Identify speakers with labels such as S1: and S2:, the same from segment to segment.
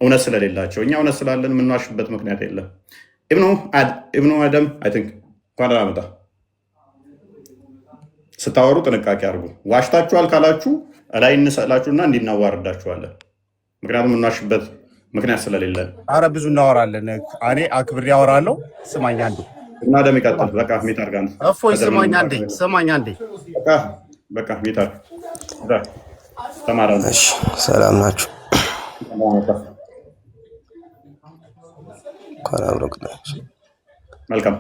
S1: እውነት ስለሌላቸው እኛ እውነት ስላለን የምንዋሽበት ምክንያት የለም። ኢብኑ አደም አይ ቲንክ እንኳን አመጣ ስታወሩ ጥንቃቄ አድርጉ። ዋሽታችኋል ካላችሁ ላይ እንሰላችሁና እንዲናዋርዳችኋለን። ምክንያቱም የምንዋሽበት ምክንያት ስለሌለን።
S2: አረ ብዙ እናወራለን። እኔ አክብሬ አወራለሁ። ስማኝ አንዴ
S1: እና ደም ይቀጥል። በቃ ሚት አድርጋ
S2: እፎይ ስማኝ አንዴ
S1: በቃ ሚት አድርጋ ተማራ።
S3: እሺ ሰላም ናችሁ?
S1: መልካም።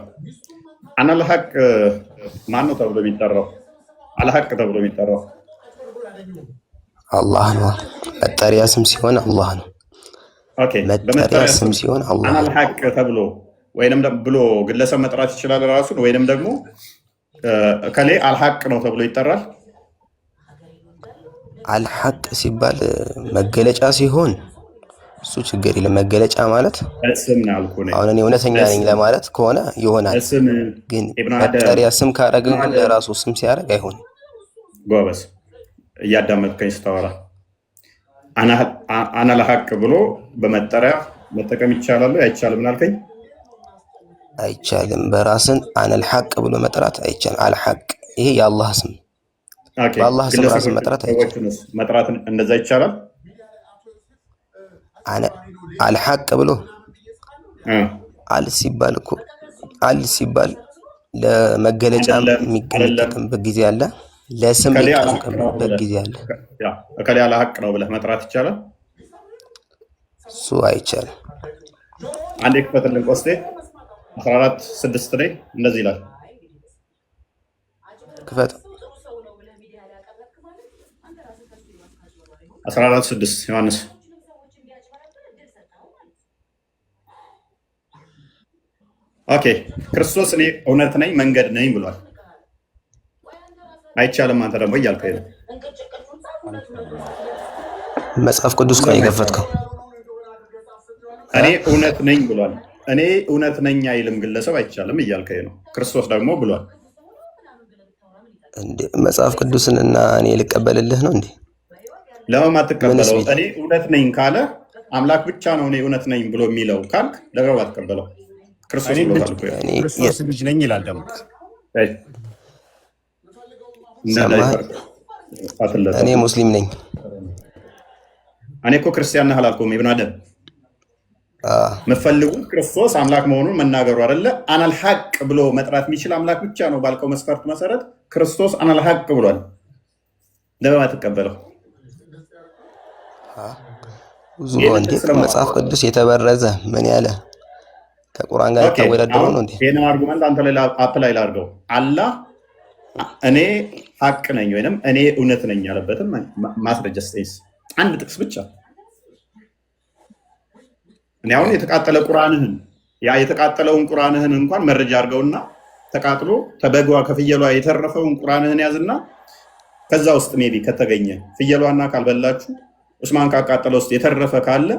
S1: አናል ሐቅ ማን ነው ተብሎ የሚጠራው? አልሐቅ ተብሎ የሚጠራው
S3: አላህ ነው። መጠሪያ ስም ሲሆን አላህ ነው።
S1: ኦኬ።
S3: መጠሪያ ስም ሲሆን አላህ
S1: አናል ሐቅ ተብሎ ወይንም ብሎ ግለሰብ መጥራት ይችላል ራሱን፣ ወይንም ደግሞ ከሌ አልሐቅ ነው ተብሎ ይጠራል።
S3: አልሐቅ ሲባል መገለጫ ሲሆን እሱ ችግር የለም። መገለጫ ማለት
S1: ስም ነው አልኩ ነው።
S3: አሁን እኔ እውነተኛ ነኝ ለማለት ከሆነ ይሆናል። ግን መጠሪያ ስም ካደረግን ግን ለራሱ ስም ሲያደርግ አይሆንም።
S1: ጎበዝ እያዳመጥከኝ ስታወራ አናል ሐቅ ብሎ በመጠሪያ መጠቀም ይቻላል አይቻልም? ምን አልከኝ?
S3: አይቻልም። በራስን አነል ሐቅ ብሎ መጥራት አይቻልም። አልሐቅ ይሄ የአላህ ስም፣ በአላህ ስም ራስን መጥራት አይቻልም።
S1: መጥራት እንደዛ ይቻላል።
S3: አልሐቅ ብሎ አል ሲባል እኮ አል ሲባል ለመገለጫ የሚጠቀምበት ጊዜ አለ፣ ለስም የሚጠቀምበት ጊዜ አለ።
S1: እከሌ አልሐቅ ነው ብለህ መጥራት ይቻላል?
S3: እሱ አይቻልም።
S1: አንዴ ክፈትልን ቆስጤ 14:6 ላይ እንደዚህ ይላል።
S3: ክፈት
S1: 14:6 ዮሐንስ ኦኬ። ክርስቶስ እኔ እውነት ነኝ መንገድ ነኝ ብሏል። አይቻልም አንተ ደግሞ እያልከኝ ነው።
S3: መጽሐፍ ቅዱስ ነው የከፈትከው።
S1: እኔ እውነት ነኝ ብሏል። እኔ እውነት ነኝ አይልም ግለሰብ። አይቻልም እያልከኝ ነው። ክርስቶስ ደግሞ ብሏል።
S3: እንዴ መጽሐፍ ቅዱስን እና እኔ ልቀበልልህ ነው እንዴ?
S1: ለምን አትቀበለው? እኔ እውነት ነኝ ካለ አምላክ ብቻ ነው እኔ እውነት ነኝ ብሎ የሚለው ካልክ ለምን አትቀበለው? ክርስቶስ
S2: ልጅ ነኝ ይላል ደግሞ።
S3: እኔ ሙስሊም ነኝ።
S1: እኔ እኮ ክርስቲያን ነህ አላልኩም። ኢብኑ አደም የምትፈልጉ ክርስቶስ አምላክ መሆኑን መናገሩ አይደለ? አናል ሐቅ ብሎ መጥራት የሚችል አምላክ ብቻ ነው ባልከው መስፈርት መሰረት ክርስቶስ አናል ሐቅ ብሏል። ለምን አትቀበለው?
S3: ብዙ እንዴት መጽሐፍ ቅዱስ የተበረዘ ምን ያለ ከቁርአን ጋር ተወዳደሩ ነው እንዴ?
S1: ይሄን አርጉመንት አንተ ላይ አፕላይ ላድርገው። አላህ እኔ ሐቅ ነኝ ወይንም እኔ እውነት ነኝ ያለበትን ማስረጃ ስጠይስ አንድ ጥቅስ ብቻ። እኔ አሁን የተቃጠለ ቁርአንህን የተቃጠለውን ቁርአንህን እንኳን መረጃ አድርገውና ተቃጥሎ ተበጓ ከፍየሏ የተረፈውን ቁርአንህን ያዝና ከዛ ውስጥ ሜቢ ከተገኘ ፍየሏና ካልበላችሁ ዑስማን ካቃጠለ ውስጥ የተረፈ ካለ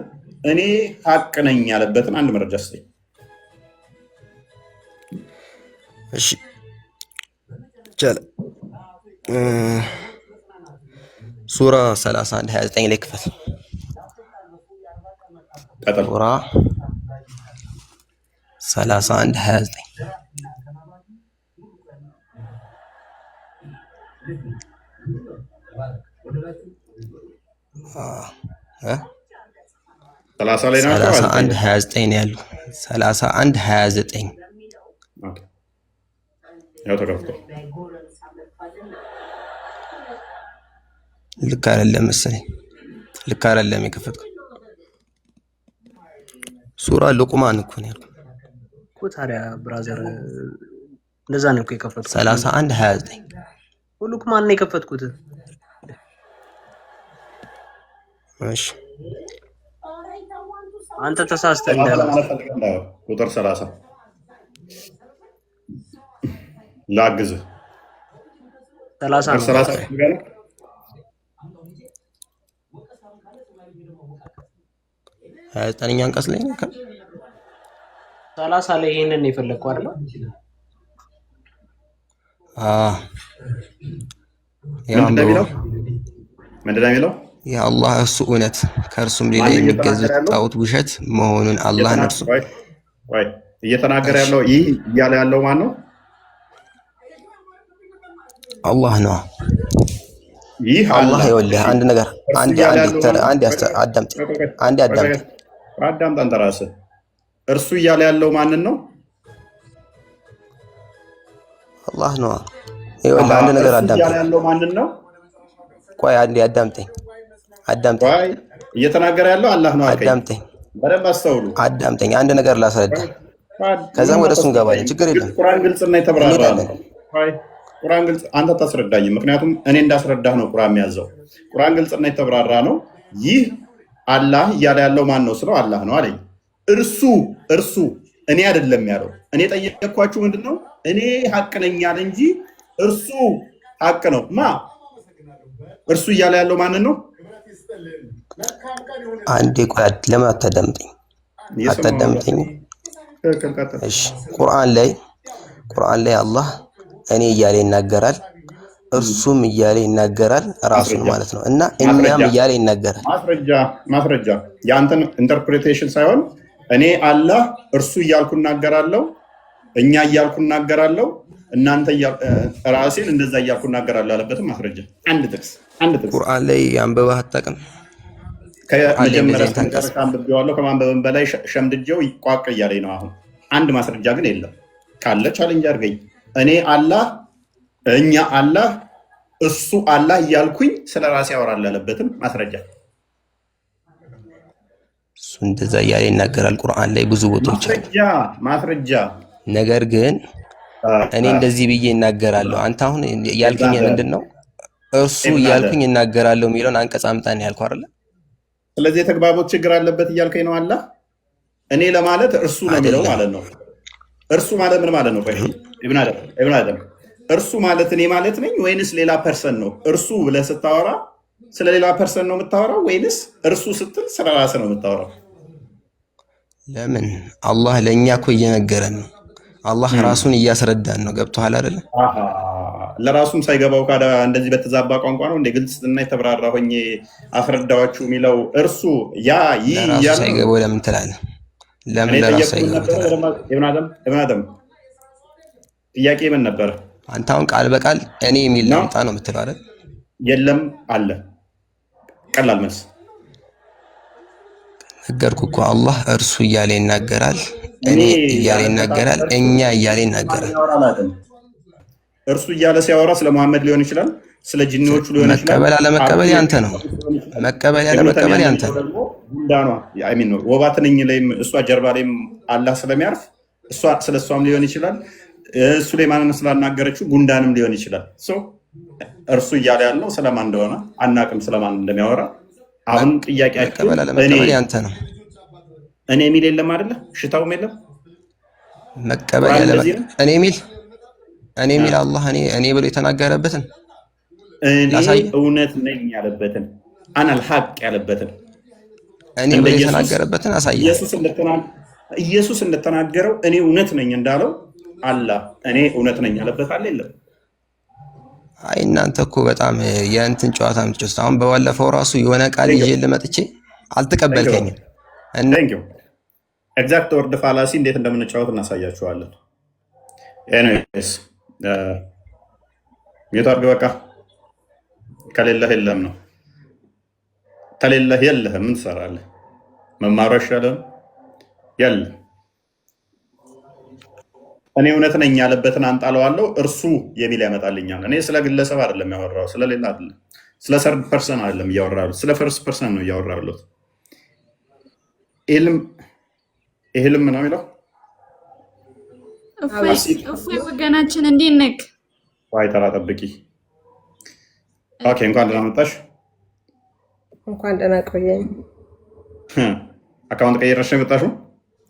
S1: እኔ ሐቅ ነኝ ያለበትን አንድ መረጃ ስጠኝ።
S3: እሺ ቻለ ሱራ 31:29 ላይ ክፈት። ሱራ 31:29 31:29 ነው ያለው። 31:29
S1: ያው ተከፍቶ
S3: ልክ አይደለም መሰለኝ። ልክ አይደለም የከፈትኩት። ሱራ ሉቅማን እኮ ነው ያልኩት
S4: እኮ። ታዲያ ብራዘር እንደዛ ነው እኮ የከፈትኩት።
S3: 31:29
S4: ሉቅማን ነው የከፈትኩት።
S3: እሺ
S4: አንተ ተሳስተህ
S1: ቁጥር 30 ላግዝህ
S4: 30
S3: 29ኛ አንቀጽ ላይ ነው።
S4: 30 ላይ ይሄንን የፈለግከው አይደል?
S1: ምንድን ነው የሚለው?
S3: የአላህ እርሱ እውነት ከእርሱም ሌላ የሚገዙት ጣዖት ውሸት መሆኑን አላህን እርሱ
S1: እየተናገረ ያለው ይህ እያለ ያለው ማን ነው?
S3: አላህ ነው።
S1: ይህ
S3: አላህ ይኸውልህ አንድ ነገር አዳምጥ።
S1: አንተ ራስህ እርሱ እያለ ያለው ማንን ነው?
S3: አላህ ነው። ይኸውልህ አንድ ነገር አዳምጥ።
S1: እያለ ያለው ማንን ነው?
S3: ቆይ አንዴ አዳምጠኝ።
S1: እየተናገረ ያለው አላህ ነው።
S3: አዳምጠኝ፣
S1: በደንብ አስተውሉ።
S3: አዳምጠኝ። አንድ ነገር ላስረዳ፣ ከዛም ወደ እሱ እንገባለን። ችግር የለም።
S1: ቁርአን ግልጽና የተብራራ ነው። ቁርአን ግልጽ፣ አንተ ታስረዳኝም። ምክንያቱም እኔ እንዳስረዳህ ነው ቁርአን የሚያዘው። ቁርአን ግልጽና የተብራራ ነው። ይህ አላህ እያለ ያለው ማን ነው ስለው አላህ ነው አለኝ። እርሱ እኔ አይደለም ያለው። እኔ ጠየቅኳችሁ ምንድን ነው? እኔ ሀቅ ነኝ ያለ እንጂ እርሱ ሀቅ ነው። እርሱ እያለ ያለው ማንን ነው?
S3: አንዴ ቆይ፣ ለምን አታዳምጠኝ? እሺ፣ ቁርአን ላይ አላህ እኔ እያለ ይናገራል፣ እርሱም እያለ ይናገራል፣ ራሱን ማለት ነው። እና እኛም እያለ ይናገራል።
S1: ማስረጃ የአንተን ኢንተርፕሬቴሽን ሳይሆን እኔ አላህ እርሱ እያልኩ እናገራለሁ፣ እኛ እያልኩ እናገራለሁ፣ እናንተ ራሴን እንደዛ እያልኩ እናገራለሁ አለበትም። ማስረጃ አንድ ጥቅስ
S3: ቁርአን ላይ አንብበህ አታውቅም?
S1: ከመጀመሪያ እስከ አንብቤዋለሁ። ከማንበብም በላይ ሸምድጄው ቋቅ እያለኝ ነው አሁን። አንድ ማስረጃ ግን የለም። ካለ ቻሌንጅ አድርገኝ። እኔ አላህ፣ እኛ አላህ፣ እሱ አላህ እያልኩኝ ስለ ራሴ አወራለሁ ያለበትም ማስረጃ።
S3: እሱ እንደዛ እያለ ይናገራል ቁርአን ላይ ብዙ ቦታዎች
S1: ማስረጃ።
S3: ነገር ግን እኔ እንደዚህ ብዬ እናገራለሁ። አንተ አሁን ያልከኝ ምንድን ነው? እርሱ እያልኩኝ እናገራለሁ የሚለውን አንቀጽ አምጣን ያልኩህ አይደለ?
S1: ስለዚህ የተግባቦት ችግር አለበት እያልከኝ ነው። አላህ እኔ ለማለት እርሱ ነው የሚለው ማለት ነው። እርሱ ማለት ምን ማለት ነው? ኢብን አደም እርሱ ማለት እኔ ማለት ነኝ ወይንስ ሌላ ፐርሰን ነው? እርሱ ብለህ ስታወራ ስለ ሌላ ፐርሰን ነው የምታወራው ወይንስ እርሱ ስትል ስለ ራስህ ነው የምታወራው?
S3: ለምን አላህ ለእኛ እኮ እየነገረን ነው። አላህ ራሱን እያስረዳን ነው። ገብቶሃል አይደለ?
S1: ለራሱም ሳይገባው ካዳ እንደዚህ በተዛባ ቋንቋ ነው እንደ ግልጽና የተብራራ ሆኜ አስረዳዋችሁ የሚለው እርሱ
S3: ለራሱ ሳይገባው ለምን ትላለህ? ለምን ለራሱ ሳይገባው ትላለህ?
S1: ኢብን አደም ጥያቄ ምን ነበር?
S3: አንተ አሁን ቃል በቃል እኔ የሚል ላምጣ ነው የምትለው አይደል?
S1: የለም አለ። ቀላል መልስ
S3: ነገርኩህ እኮ። አላህ እርሱ እያለ ይናገራል፣ እኔ እያለ ይናገራል፣ እኛ እያለ ይናገራል።
S1: እርሱ እያለ ሲያወራ ስለ መሐመድ ሊሆን ይችላል፣ ስለ ጅኒዎቹ ሊሆን ይችላል።
S3: መቀበል አለመቀበል ያንተ ነው። መቀበል ያለመቀበል ያንተ ነው።
S1: ወባትንኝ ላይም እሷ ጀርባ ላይም አላህ ስለሚያርፍ ስለ እሷም ሊሆን ይችላል። ሱሌማንን ስላናገረችው ጉንዳንም ሊሆን ይችላል። እርሱ እያለ ያለው ስለማን እንደሆነ አናቅም፣ ስለማን እንደሚያወራ። አሁን ጥያቄያችሁ
S3: ያንተ ነው።
S1: እኔ የሚል የለም አይደለ? ሽታውም የለም።
S3: መቀበል እኔ የሚል አላህ እኔ ብሎ የተናገረበትን
S1: እኔ እውነት ነኝ ያለበትን አናል ሐቅ ያለበትን
S3: እኔ ብሎ የተናገረበትን አሳየ።
S1: ኢየሱስ እንደተናገረው እኔ እውነት ነኝ እንዳለው አላህ እኔ እውነት ነኝ ያለበት አለ የለም?
S3: አይ እናንተ እኮ በጣም የእንትን ጨዋታ የምትጨዋቱት። አሁን በባለፈው ራሱ የሆነ ቃል ይዤ ልመጥቼ አልተቀበልከኝም።
S1: ኤግዛክት ወርድ ፋላሲ እንዴት እንደምንጫወት እናሳያችኋለን። ኤኒዌይስ ሚዩት በቃ። ከሌለህ የለም ነው፣ ከሌለህ የለህም። ምን ትሰራለህ? መማሩ አይሻልም? የለም እኔ እውነት ነኝ ያለበትን አንጣለዋለሁ እርሱ የሚል ያመጣልኛል። እኔ ስለ ግለሰብ አይደለም ያወራው፣ ስለሌላ አይደለም፣ ስለ ሰርድ ፐርሰን አይደለም እያወራሁት፣ ስለ ፈርስት ፐርሰን ነው እያወራሁት። ኢልም ነው የሚለው።
S5: እፎይ ወገናችን እንዴት ነህ?
S1: ዋይ ተራ ጠብቂ። ኦኬ እንኳን ደህና መጣሽ።
S6: እንኳን ደህና ቆየኝ።
S1: አካውንት ቀይረሽ ነው የመጣሽው?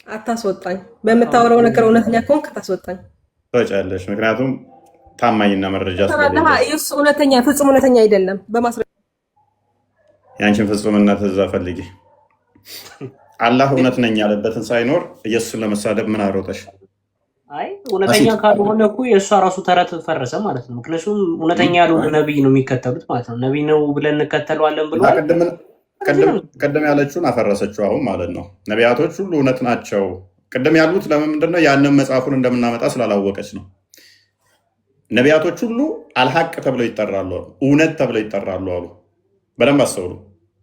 S6: አታስወጣኝ። በምታወራው ነገር እውነተኛ ከሆንክ አታስወጣኝ።
S1: ትወጫለሽ። ምክንያቱም ታማኝና መረጃ ስለሌለ።
S6: እሱ እውነተኛ ፍጹም እውነተኛ አይደለም። በማስረጃ
S1: ያንቺን ፍጹምነት እዛ ፈልጊ። አላህ እውነት ነኝ ያለበትን ሳይኖር ኢየሱስን ለመሳደብ ምን አሮጠሽ?
S4: አይ እውነተኛ ካልሆነ እኮ የእሷ ራሱ ተረት ፈረሰ ማለት ነው። ምክንያቱም እውነተኛ ያልሆነ ነብይ ነው የሚከተሉት ማለት ነው። ነብይ ነው ብለን እንከተለዋለን ብሎ
S1: ቀደም ያለችውን አፈረሰችው አሁን ማለት ነው። ነቢያቶች ሁሉ እውነት ናቸው። ቅድም ያሉት ለምንድን ነው? ያንን መጽሐፉን እንደምናመጣ ስላላወቀች ነው። ነቢያቶች ሁሉ አልሐቅ ተብለው ይጠራሉ፣ እውነት ተብለው ይጠራሉ አሉ። በደንብ አስተውሉ።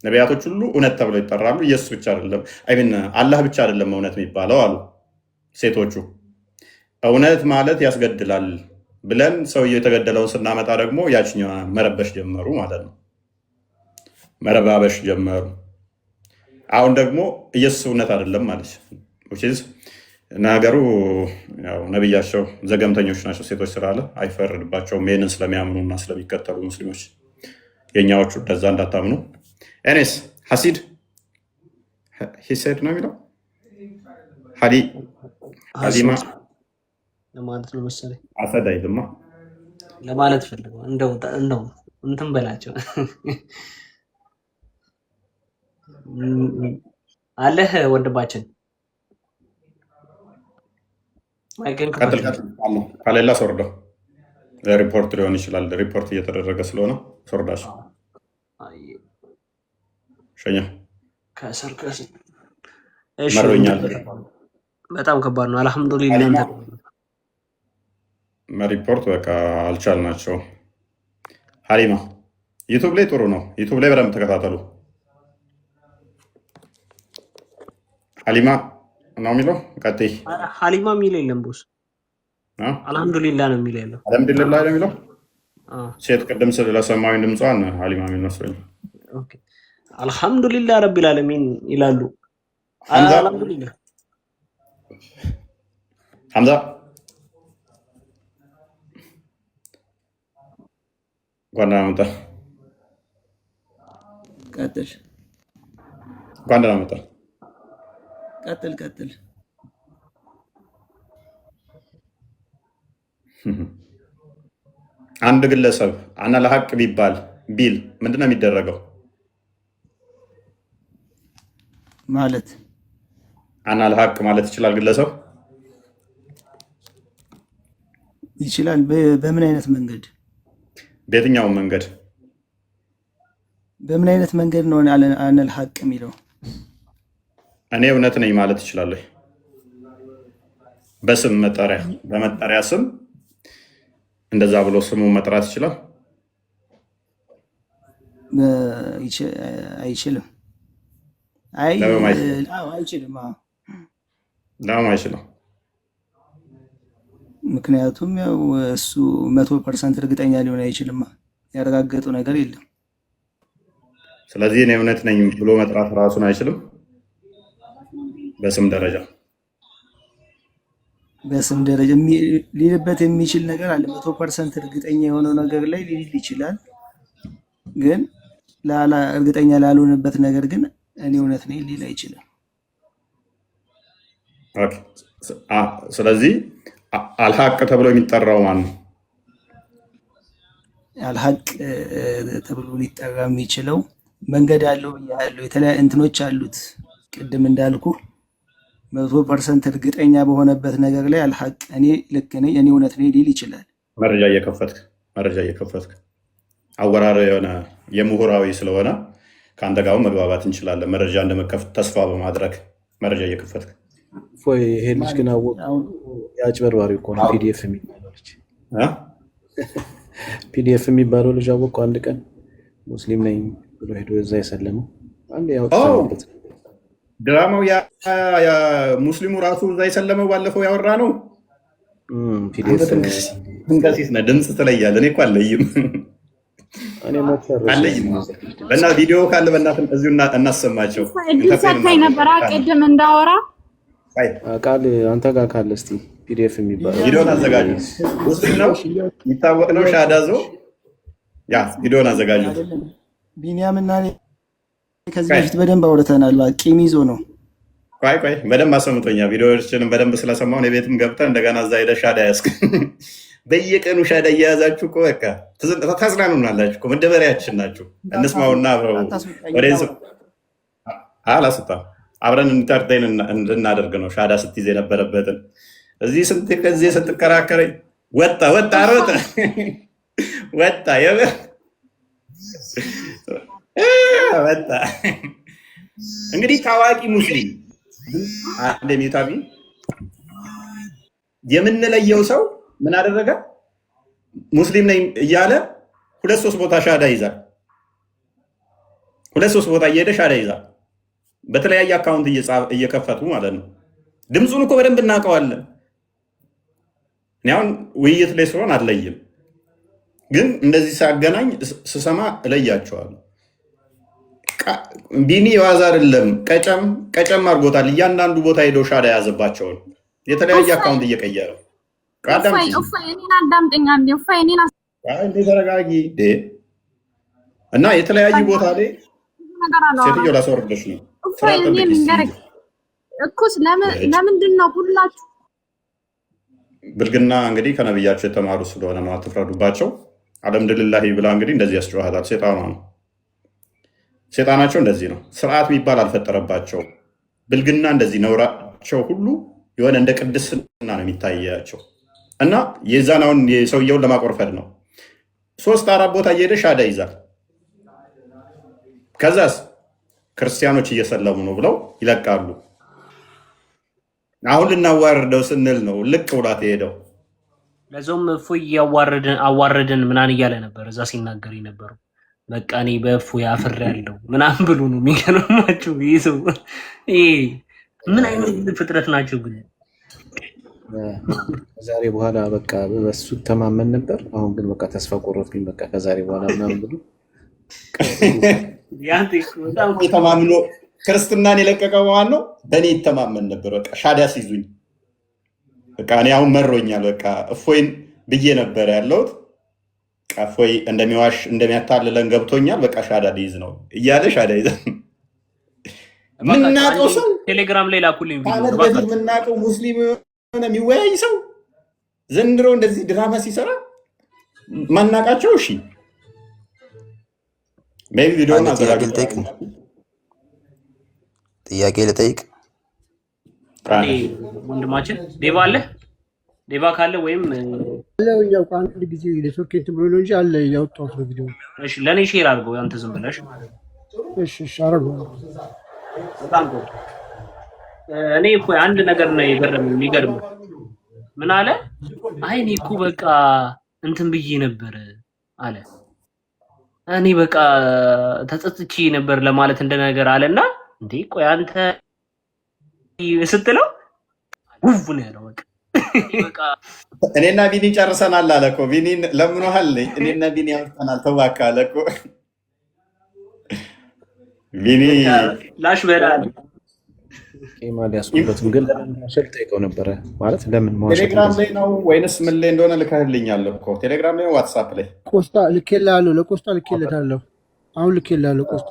S1: ነቢያቶች ሁሉ እውነት ተብለው ይጠራሉ። ኢየሱስ ብቻ አይደለም፣ አይሚን አላህ ብቻ አይደለም እውነት የሚባለው አሉ ሴቶቹ። እውነት ማለት ያስገድላል ብለን ሰውየው የተገደለውን ስናመጣ ደግሞ ያችኛዋ መረበሽ ጀመሩ ማለት ነው። መረባበሽ ጀመሩ። አሁን ደግሞ ኢየሱስ እውነት አይደለም ማለት ነገሩ። ያው ነብያቸው ዘገምተኞች ናቸው ሴቶች ስላለ አይፈረድባቸውም፣ ይህንን ስለሚያምኑ እና ስለሚከተሉ ሙስሊሞች። የኛዎቹ እንደዛ እንዳታምኑ። ኤኔስ ሐሲድ ሂሴድ ነው የሚለው ሀሊማ
S4: ለማለት ነው መሰለኝ።
S1: አሰድ አይልማ
S4: ለማለት ፈልገው እንደው እንትን በላቸው አለህ ወንድማችን ማይከን
S1: ከሌላ ሶርዶ ሪፖርት ሊሆን ይችላል። ሪፖርት እየተደረገ ስለሆነ ሶርዳሽ ሸኛ
S4: ከስር
S1: መሮኛል።
S4: በጣም ከባድ ነው። አልሐምዱሊላህ
S1: ሪፖርት በቃ አልቻልናቸው። ሀሊማ ዩቱብ ላይ ጥሩ ነው። ዩቱብ ላይ በደንብ ተከታተሉ። ሀሊማ ነው የሚለው ቀጥይ።
S4: ሀሊማ የሚል የለም ቦስ፣ አልሐምዱሊላህ ነው የሚለው ያለው።
S1: አልሐምዱሊላህ ነው የሚለው ሴት ቅድም ስለሰማሁኝ ድምጿን ሀሊማ የሚል መስሎኝ።
S4: አልሐምዱሊላህ ረቢል ዓለሚን ይላሉ። አልሐምዱሊላህ
S1: ሐምዛ ጓንዳ መጣ።
S7: ቀጥል
S1: ጓንዳ መጣ።
S7: ቀጥል
S1: አንድ ግለሰብ አና ለሐቅ ቢል ምንድነው የሚደረገው?
S7: ማለት
S1: አና ለሐቅ ማለት ይችላል ግለሰብ
S7: ይችላል። በምን አይነት መንገድ?
S1: በየትኛው መንገድ?
S7: በምን አይነት መንገድ ነው አና ለሐቅ የሚለው?
S1: እኔ እውነት ነኝ ማለት ይችላለሁ። በስም በመጠሪያ ስም እንደዛ ብሎ ስሙን መጥራት ይችላል?
S7: አይችልም። አይችልም።
S1: ለምን አይችልም?
S7: ምክንያቱም ያው እሱ 100% እርግጠኛ ሊሆን አይችልም። ያረጋገጡ ነገር የለም።
S1: ስለዚህ እኔ እውነት ነኝ ብሎ መጥራት ራሱን አይችልም። በስም ደረጃ ሊልበት የሚችል ነገር አለ። 100% እርግጠኛ የሆነው ነገር ላይ ሊል ይችላል። ግን እርግጠኛ ላልሆነበት ነገር ግን እኔ እውነት ነኝ ሊል አይችልም። ስለዚህ አልሐቅ ተብሎ የሚጠራው ማን ነው?
S7: አልሐቅ ተብሎ ሊጠራ የሚችለው መንገድ አለው ያለው የተለያዩ እንትኖች አሉት። ቅድም እንዳልኩ 100% እርግጠኛ በሆነበት ነገር ላይ አልሐቅ እኔ ልክ ነኝ እኔ እውነት ነኝ ሊል ይችላል። መረጃ እየከፈትክ አወራር የሆነ የምሁራዊ ስለሆነ ከአንተ ጋር መግባባት እንችላለን። መረጃ እንደመከፍት ተስፋ በማድረግ መረጃ እየከፈትክ
S8: ይሄ ልጅ ግን የአጭበርባሪ እኮ ነው። ፒዲኤፍ የሚባለው ልጅ አወቀው። አንድ ቀን ሙስሊም ነኝ ብሎ ሄዶ እዛ የሰለመው
S1: ድራማው ሙስሊሙ ራሱ እዛ የሰለመው ባለፈው ያወራ ነው። ድንቀሲስ ነህ፣ ድምፅ ትለያለህ። እኔ እኮ አለይም በና ቪዲዮ ካለ በእናትህ እዚሁ እናሰማቸው።
S5: ሰታኝ ነበር ቅድም እንዳወራ
S8: ቃል አንተ ጋር ካለ እስኪ ፒዲኤፍ የሚባለው
S1: ቪዲዮን አዘጋጁ። ሙስሊም ነው የሚታወቅ ነው። ሻዳዞ ቪዲዮን አዘጋጁ።
S7: ቢኒያምና ከዚህ በፊት በደንብ አውርተናል። ቂም ይዞ ነው።
S1: ቆይ በደንብ አሰምቶኛል። ቪዲዮዎችንም በደንብ ስለሰማሁ የቤትም ገብተህ እንደገና እዛ ሄደህ ሻዳ ያዝክ። በየቀኑ ሻዳ እየያዛችሁ እኮ በቃ ታዝናኑናላችሁ እኮ። መደበሪያችን ናችሁ። እንስማውና አብረው አላስታም አብረን ኢንተርቴን እንድናደርግ ነው። ሻዳ ስትይዝ የነበረበትን እዚህ ስንት ከዚህ ስትከራከረኝ ወጣ ሮጠ ወጣ ወጣ። እንግዲህ ታዋቂ ሙስሊም እንደሚታቢ የምንለየው ሰው ምን አደረገ? ሙስሊም ነኝ እያለ 2-3 ቦታ ሻዳ ይዛል። 2-3 ቦታ እየሄደ ሻዳ ይዛል። በተለያየ አካውንት እየከፈቱ ማለት ነው። ድምፁን እኮ በደንብ እናውቀዋለን። እኔ አሁን ውይይት ላይ ስለሆን አልለይም፣ ግን እንደዚህ ሳገናኝ ስሰማ እለያቸዋለሁ። ቢኒ የዋዛ አይደለም፣ ቀጨም አድርጎታል። እያንዳንዱ ቦታ ሄደው ሻዳ የያዘባቸውን የተለያየ አካውንት እየቀየረ ተረጋጊ እና የተለያዩ ቦታ ላይ ሴትዮ ላስወርደሽ ነው።
S5: እኩስ ለምንድን ነው ሁላችሁ
S1: ብልግና እንግዲህ ከነብያቸው የተማሩ ስለሆነ ነው፣ አትፍረዱባቸው። አልሐምዱሊላህ ብላ እንግዲህ እንደዚህ ያስጨዋታል። ሴጣኗ ነው፣ ሴጣናቸው እንደዚህ ነው። ስርዓት የሚባል አልፈጠረባቸው። ብልግና እንደዚህ ነውራቸው ሁሉ የሆነ እንደ ቅድስና ነው የሚታያቸው እና የዛናውን የሰውየውን ለማቆርፈድ ነው። 3-4 ቦታ እየሄደ ሻዳ ይዛል። ከዛስ ክርስቲያኖች እየሰለሙ ነው ብለው ይለቃሉ። አሁን ልናዋርደው ስንል ነው ልቅ ብሏት የሄደው።
S4: ለዞም እፎይ አዋረድን ምናን እያለ ነበር እዛ ሲናገር የነበረው። በቃ እኔ በእፎይ አፍሬያለሁ ምናምን ብሎ ነው የሚገርማችሁ። ይህ ሰው ምን አይነት ፍጥረት ናቸው ግን?
S8: ከዛሬ በኋላ በቃ በሱ ተማመን ነበር። አሁን ግን በቃ ተስፋ ቆረጥኩኝ። በቃ ከዛሬ በኋላ ምናምን ብሎ
S1: የተማምኖ ክርስትናን የለቀቀው ማን ነው? በእኔ ይተማመን ነበር። በቃ ሻዳ ሲይዙኝ በቃ እኔ አሁን መሮኛል። በቃ እፎይን ብዬ ነበር ያለሁት። እፎይ እንደሚዋሽ እንደሚያታልለን ገብቶኛል። በቃ ሻዳ ሊይዝ ነው እያለ ሻዳ ይዘ ምናውቀው ሰው
S4: ቴሌግራም ላይ ላኩልኝ
S1: ከዓመት በፊት የምናውቀው ሙስሊም የሆነ የሚወያይ ሰው ዘንድሮ እንደዚህ ድራማ ሲሰራ ማናውቃቸው። እሺ ሜቢ ቪዲዮን አዘጋጅ
S3: ጥያቄ ልጠይቅ።
S4: ወንድማችን ዴባ አለ? ዴባ ካለ ወይም
S9: ያው አንድ ጊዜ ኔትወርክ እንትን ብሎ ነው እንጂ አለ ያወጣሁት ነው ቪዲዮ።
S4: እሺ ለኔ ሼር አድርገው ያንተ ዝም ብለሽ።
S9: እሺ አረጋው።
S4: በጣም ጥሩ። እኔ እኮ አንድ ነገር ነው የሚገርመው። ምን አለ? አይ እኔ እኮ በቃ እንትን ብዬ ነበር አለ። እኔ በቃ ተጸጽቼ ነበር ለማለት እንደነገር አለና እንዴ ቆይ አንተ ስትለው ውብ ነው ያለው። በቃ
S1: እኔና ቢኒ ጨርሰናል አለ እኮ። ቢኒ ለምኖሃል። እኔና ቢኒ ያውጣናል ተባካ አለ እኮ ቢኒ
S4: ላሽ በላል
S8: ኢማል ያስቆበትም ግን ለምን ጠይቀው ነበረ ማለት ለምን ማውሸት
S1: ቴሌግራም ላይ ነው ወይንስ ምን ላይ እንደሆነ ልከህልኛል እኮ። ቴሌግራም ላይ ዋትስአፕ ላይ
S9: ቆስጣ ልኬልሃለሁ። ለቆስጣ ልኬልሃለሁ። አሁን ልኬልሃለሁ ቆስጣ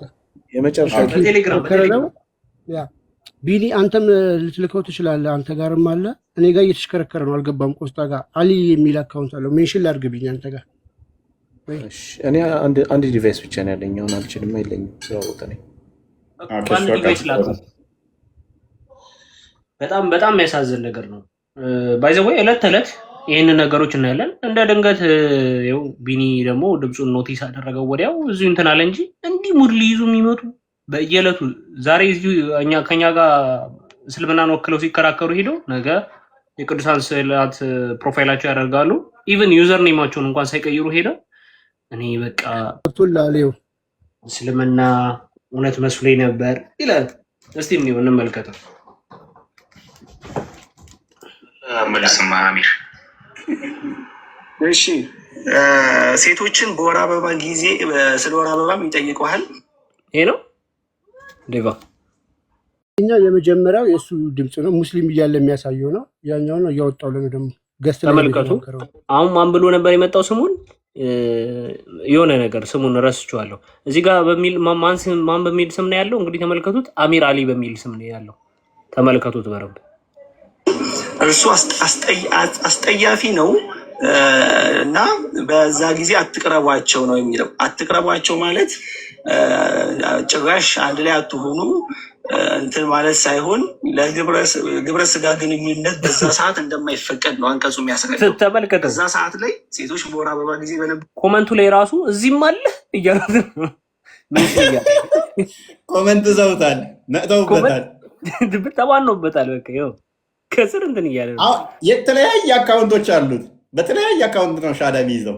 S8: የመጨረሻ
S4: ቴሌግራም
S9: ያ ቢኒ አንተም ልትልከው ትችላለህ። አንተ ጋርም አለ እኔ ጋር እየተሽከረከረ ነው። አልገባም። ቆስጣ ጋር አሊ የሚል አካውንት አለው። ሜንሽን ላድርግብኝ አንተ ጋር።
S8: እኔ አንድ ዲቫይስ ብቻ ነው ያለኝ። አሁን አልችልም፣ አይለኝም። ስለወጣ ነኝ።
S4: አንድ ዲቫይስ ላከው። በጣም የሚያሳዝን ነገር ነው። ባይ ዘ ወይ ዕለት ተዕለት ይህን ነገሮች እናያለን። እንደ ድንገት ይኸው ቢኒ ደግሞ ድምፁን ኖቲስ አደረገው ወዲያው እዚሁ እንትን አለ እንጂ እንዲህ ሙድ ሊይዙ የሚመጡ በየዕለቱ ዛሬ እዚሁ ከኛ ጋር እስልምናን ወክለው ሲከራከሩ ሄደው ነገ የቅዱሳን ስዕላት ፕሮፋይላቸው ያደርጋሉ። ኢቭን ዩዘር ኔማቸውን እንኳን ሳይቀይሩ ሄደው እኔ በቃ እስልምና እውነት መስሎኝ ነበር ይላል። እስቲ ምን እንመልከተው።
S10: መልስማ አሚር። እሺ ሴቶችን በወር አበባ ጊዜ ስለ ወር አበባም ይጠይቀዋል።
S4: ይሄ ነው ዴቫ።
S9: እኛ የመጀመሪያው የእሱ ድምፅ ነው፣ ሙስሊም እያለ የሚያሳየው ነው። ያኛው ነው እያወጣው ለ ደግሞ ገስት
S4: ተመልከቱ። አሁን ማን ብሎ ነበር የመጣው ስሙን? የሆነ ነገር ስሙን ረስቼዋለሁ። እዚህ ጋር በሚል ማን በሚል ስም ነው ያለው? እንግዲህ ተመልከቱት። አሚር አሊ በሚል ስም ነው ያለው። ተመልከቱት በረብ።
S10: እርሱ አስጠያፊ ነው እና በዛ ጊዜ አትቅረቧቸው ነው የሚለው። አትቅረቧቸው ማለት ጭራሽ አንድ ላይ አትሆኑ፣ እንትን ማለት ሳይሆን ለግብረ ስጋ ግንኙነት በዛ ሰዓት እንደማይፈቀድ ነው አንቀጹ የሚያስረዳው።
S4: ተመልከተው።
S10: በዛ ሰዓት ላይ ሴቶች በወር አበባ ጊዜ
S4: ኮመንቱ ላይ ራሱ እዚህም አለ እያሉት ነው።
S1: ኮመንት ዘውታል፣ ነጥተውበታል፣
S4: ተባኖበታል። በቃ ይኸው ከስር እንትን እያለ ነው።
S1: የተለያየ አካውንቶች አሉት። በተለያየ አካውንት ነው ሻዳ የሚይዘው።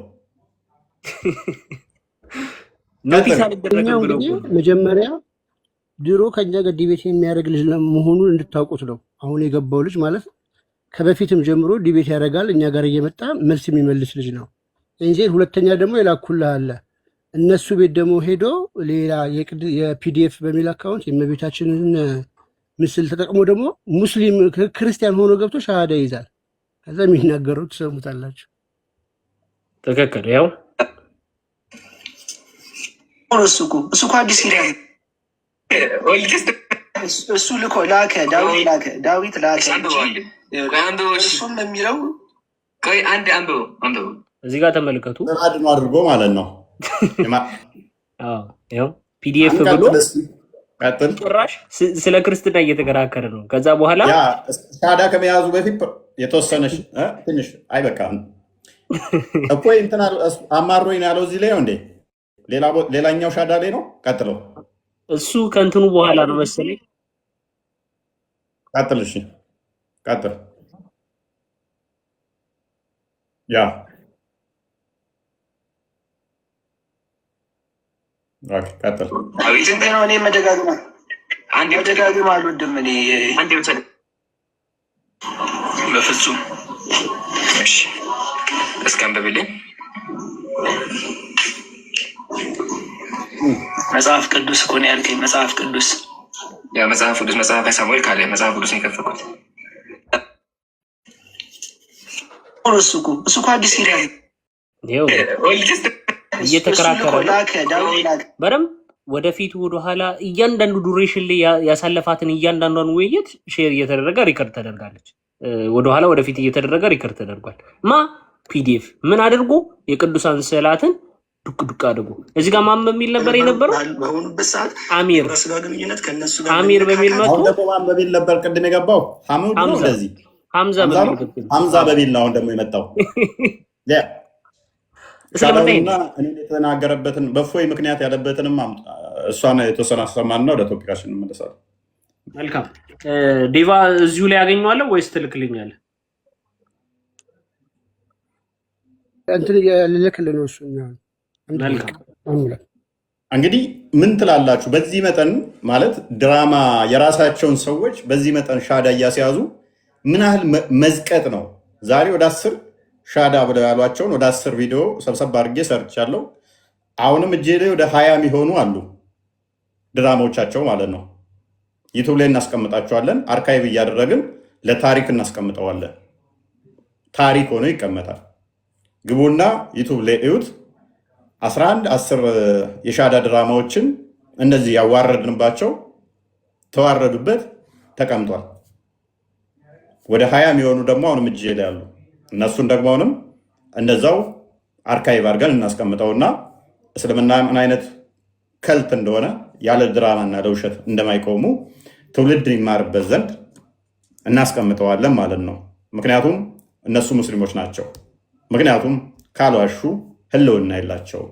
S4: ኖቲስ አልደረገም ብሎ
S9: መጀመሪያ ድሮ ከኛ ጋር ዲቤት የሚያደርግ ልጅ መሆኑን እንድታውቁት ነው። አሁን የገባው ልጅ ማለት ከበፊትም ጀምሮ ዲቤት ያደርጋል። እኛ ጋር እየመጣ መልስ የሚመልስ ልጅ ነው እንጂ። ሁለተኛ ደግሞ የላኩልህ አለ እነሱ ቤት ደግሞ ሄዶ ሌላ የፒዲኤፍ በሚል አካውንት የእመቤታችንን ምስል ተጠቅሞ ደግሞ ሙስሊም ክርስቲያን ሆኖ ገብቶ ሻሃዳ ይይዛል። ከዛ የሚናገረው ትሰሙታላችሁ።
S4: ትክክል። ያው
S10: እሱ አዲስ ኪዳን እሱ ልኮ ላከ፣ ዳዊት ላከ። እሱም የሚለው
S11: አንድ አንብበው
S4: እዚህ ጋር ተመልከቱ።
S1: አድኖ አድርጎ ማለት ነው።
S4: ያው ፒዲኤፍ ብሎ ጭራሽ ስለ ክርስትና እየተከራከረ ነው። ከዛ በኋላ
S1: ሻዳ ከመያዙ በፊት የተወሰነች ትንሽ አይበቃም እኮ እንትና አማሮኝ ያለው እዚህ ላይ ነው እንዴ? ሌላኛው ሻዳ ላይ ነው። ቀጥለው
S4: እሱ ከእንትኑ በኋላ ነው መሰለኝ።
S1: ቀጥል። እሺ ቀጥል። ያ ቀጥል።
S10: እኔ መደጋግም አልወድም። እኔ በፍጹም
S11: እስኪ አንብብልኝ።
S10: መጽሐፍ ቅዱስ እኮ ነው ያልከኝ። መጽሐፍ ቅዱስ
S11: መጽሐፈ ሳሙኤል ካለ መጽሐፍ ቅዱስ ነው የከፈትኩት።
S10: እሱ አዲስ ኪዳን
S4: እየተከራከረ ነው በደምብ ወደፊት ወደኋላ። እያንዳንዱ ዱሬሽን ላይ ያሳለፋትን እያንዳንዷን ውይይት ሼር እየተደረገ ሪከርድ ተደርጋለች። ወደኋላ ወደፊት እየተደረገ ሪከርድ ተደርጓል። ፒዲኤፍ ምን አድርጎ የቅዱሳን ስዕላትን ዱቅ ዱቅ አድርጎ እዚህ ጋር ማን በሚል ነበር የነበረው?
S10: በሆኑበት ሰዓት
S4: አሚር በሚል መጥቶ
S1: ደግሞ ማን በሚል ነበር ቅድም የገባው? ሐምዛ በሚል ነው አሁን ደግሞ የመጣው። ሻዳውና እኔ የተናገረበትን በፎይ ምክንያት ያለበትንም እሷን የተወሰነ አሰማና ወደ ቶፒካችን እንመለሳለን።
S4: መልካም ዲቫ እዚሁ ላይ ያገኘዋለሁ ወይስ ትልክልኛለህ?
S9: እንትን ልልክልህ ነው እሱ።
S1: እንግዲህ ምን ትላላችሁ? በዚህ መጠን ማለት ድራማ የራሳቸውን ሰዎች በዚህ መጠን ሻዳ እያስያዙ ምን ያህል መዝቀጥ ነው? ዛሬ ወደ 10 ሻዳ ብለው ያሏቸውን ወደ 10 ቪዲዮ ሰብሰብ አድርጌ ሰርቻለሁ። አሁንም እጄ ላይ ወደ 20 የሚሆኑ አሉ ድራማዎቻቸው ማለት ነው። ዩቱብ ላይ እናስቀምጣቸዋለን። አርካይቭ እያደረግን ለታሪክ እናስቀምጠዋለን። ታሪክ ሆኖ ይቀመጣል። ግቡና ዩቱብ ላይ እዩት። 10 የሻዳ ድራማዎችን እነዚህ ያዋረድንባቸው ተዋረዱበት ተቀምጧል። ወደ 20 የሚሆኑ ደግሞ አሁንም እጄ ላይ አሉ። እነሱን ደግሞ አሁንም እንደዛው አርካይቭ አድርገን እናስቀምጠውና እስልምና ምን አይነት ከልት እንደሆነ ያለ ድራማና ለውሸት እንደማይቆሙ ትውልድ ይማርበት ዘንድ እናስቀምጠዋለን ማለት ነው። ምክንያቱም እነሱ ሙስሊሞች ናቸው። ምክንያቱም ካልዋሹ ህልውና የላቸውም።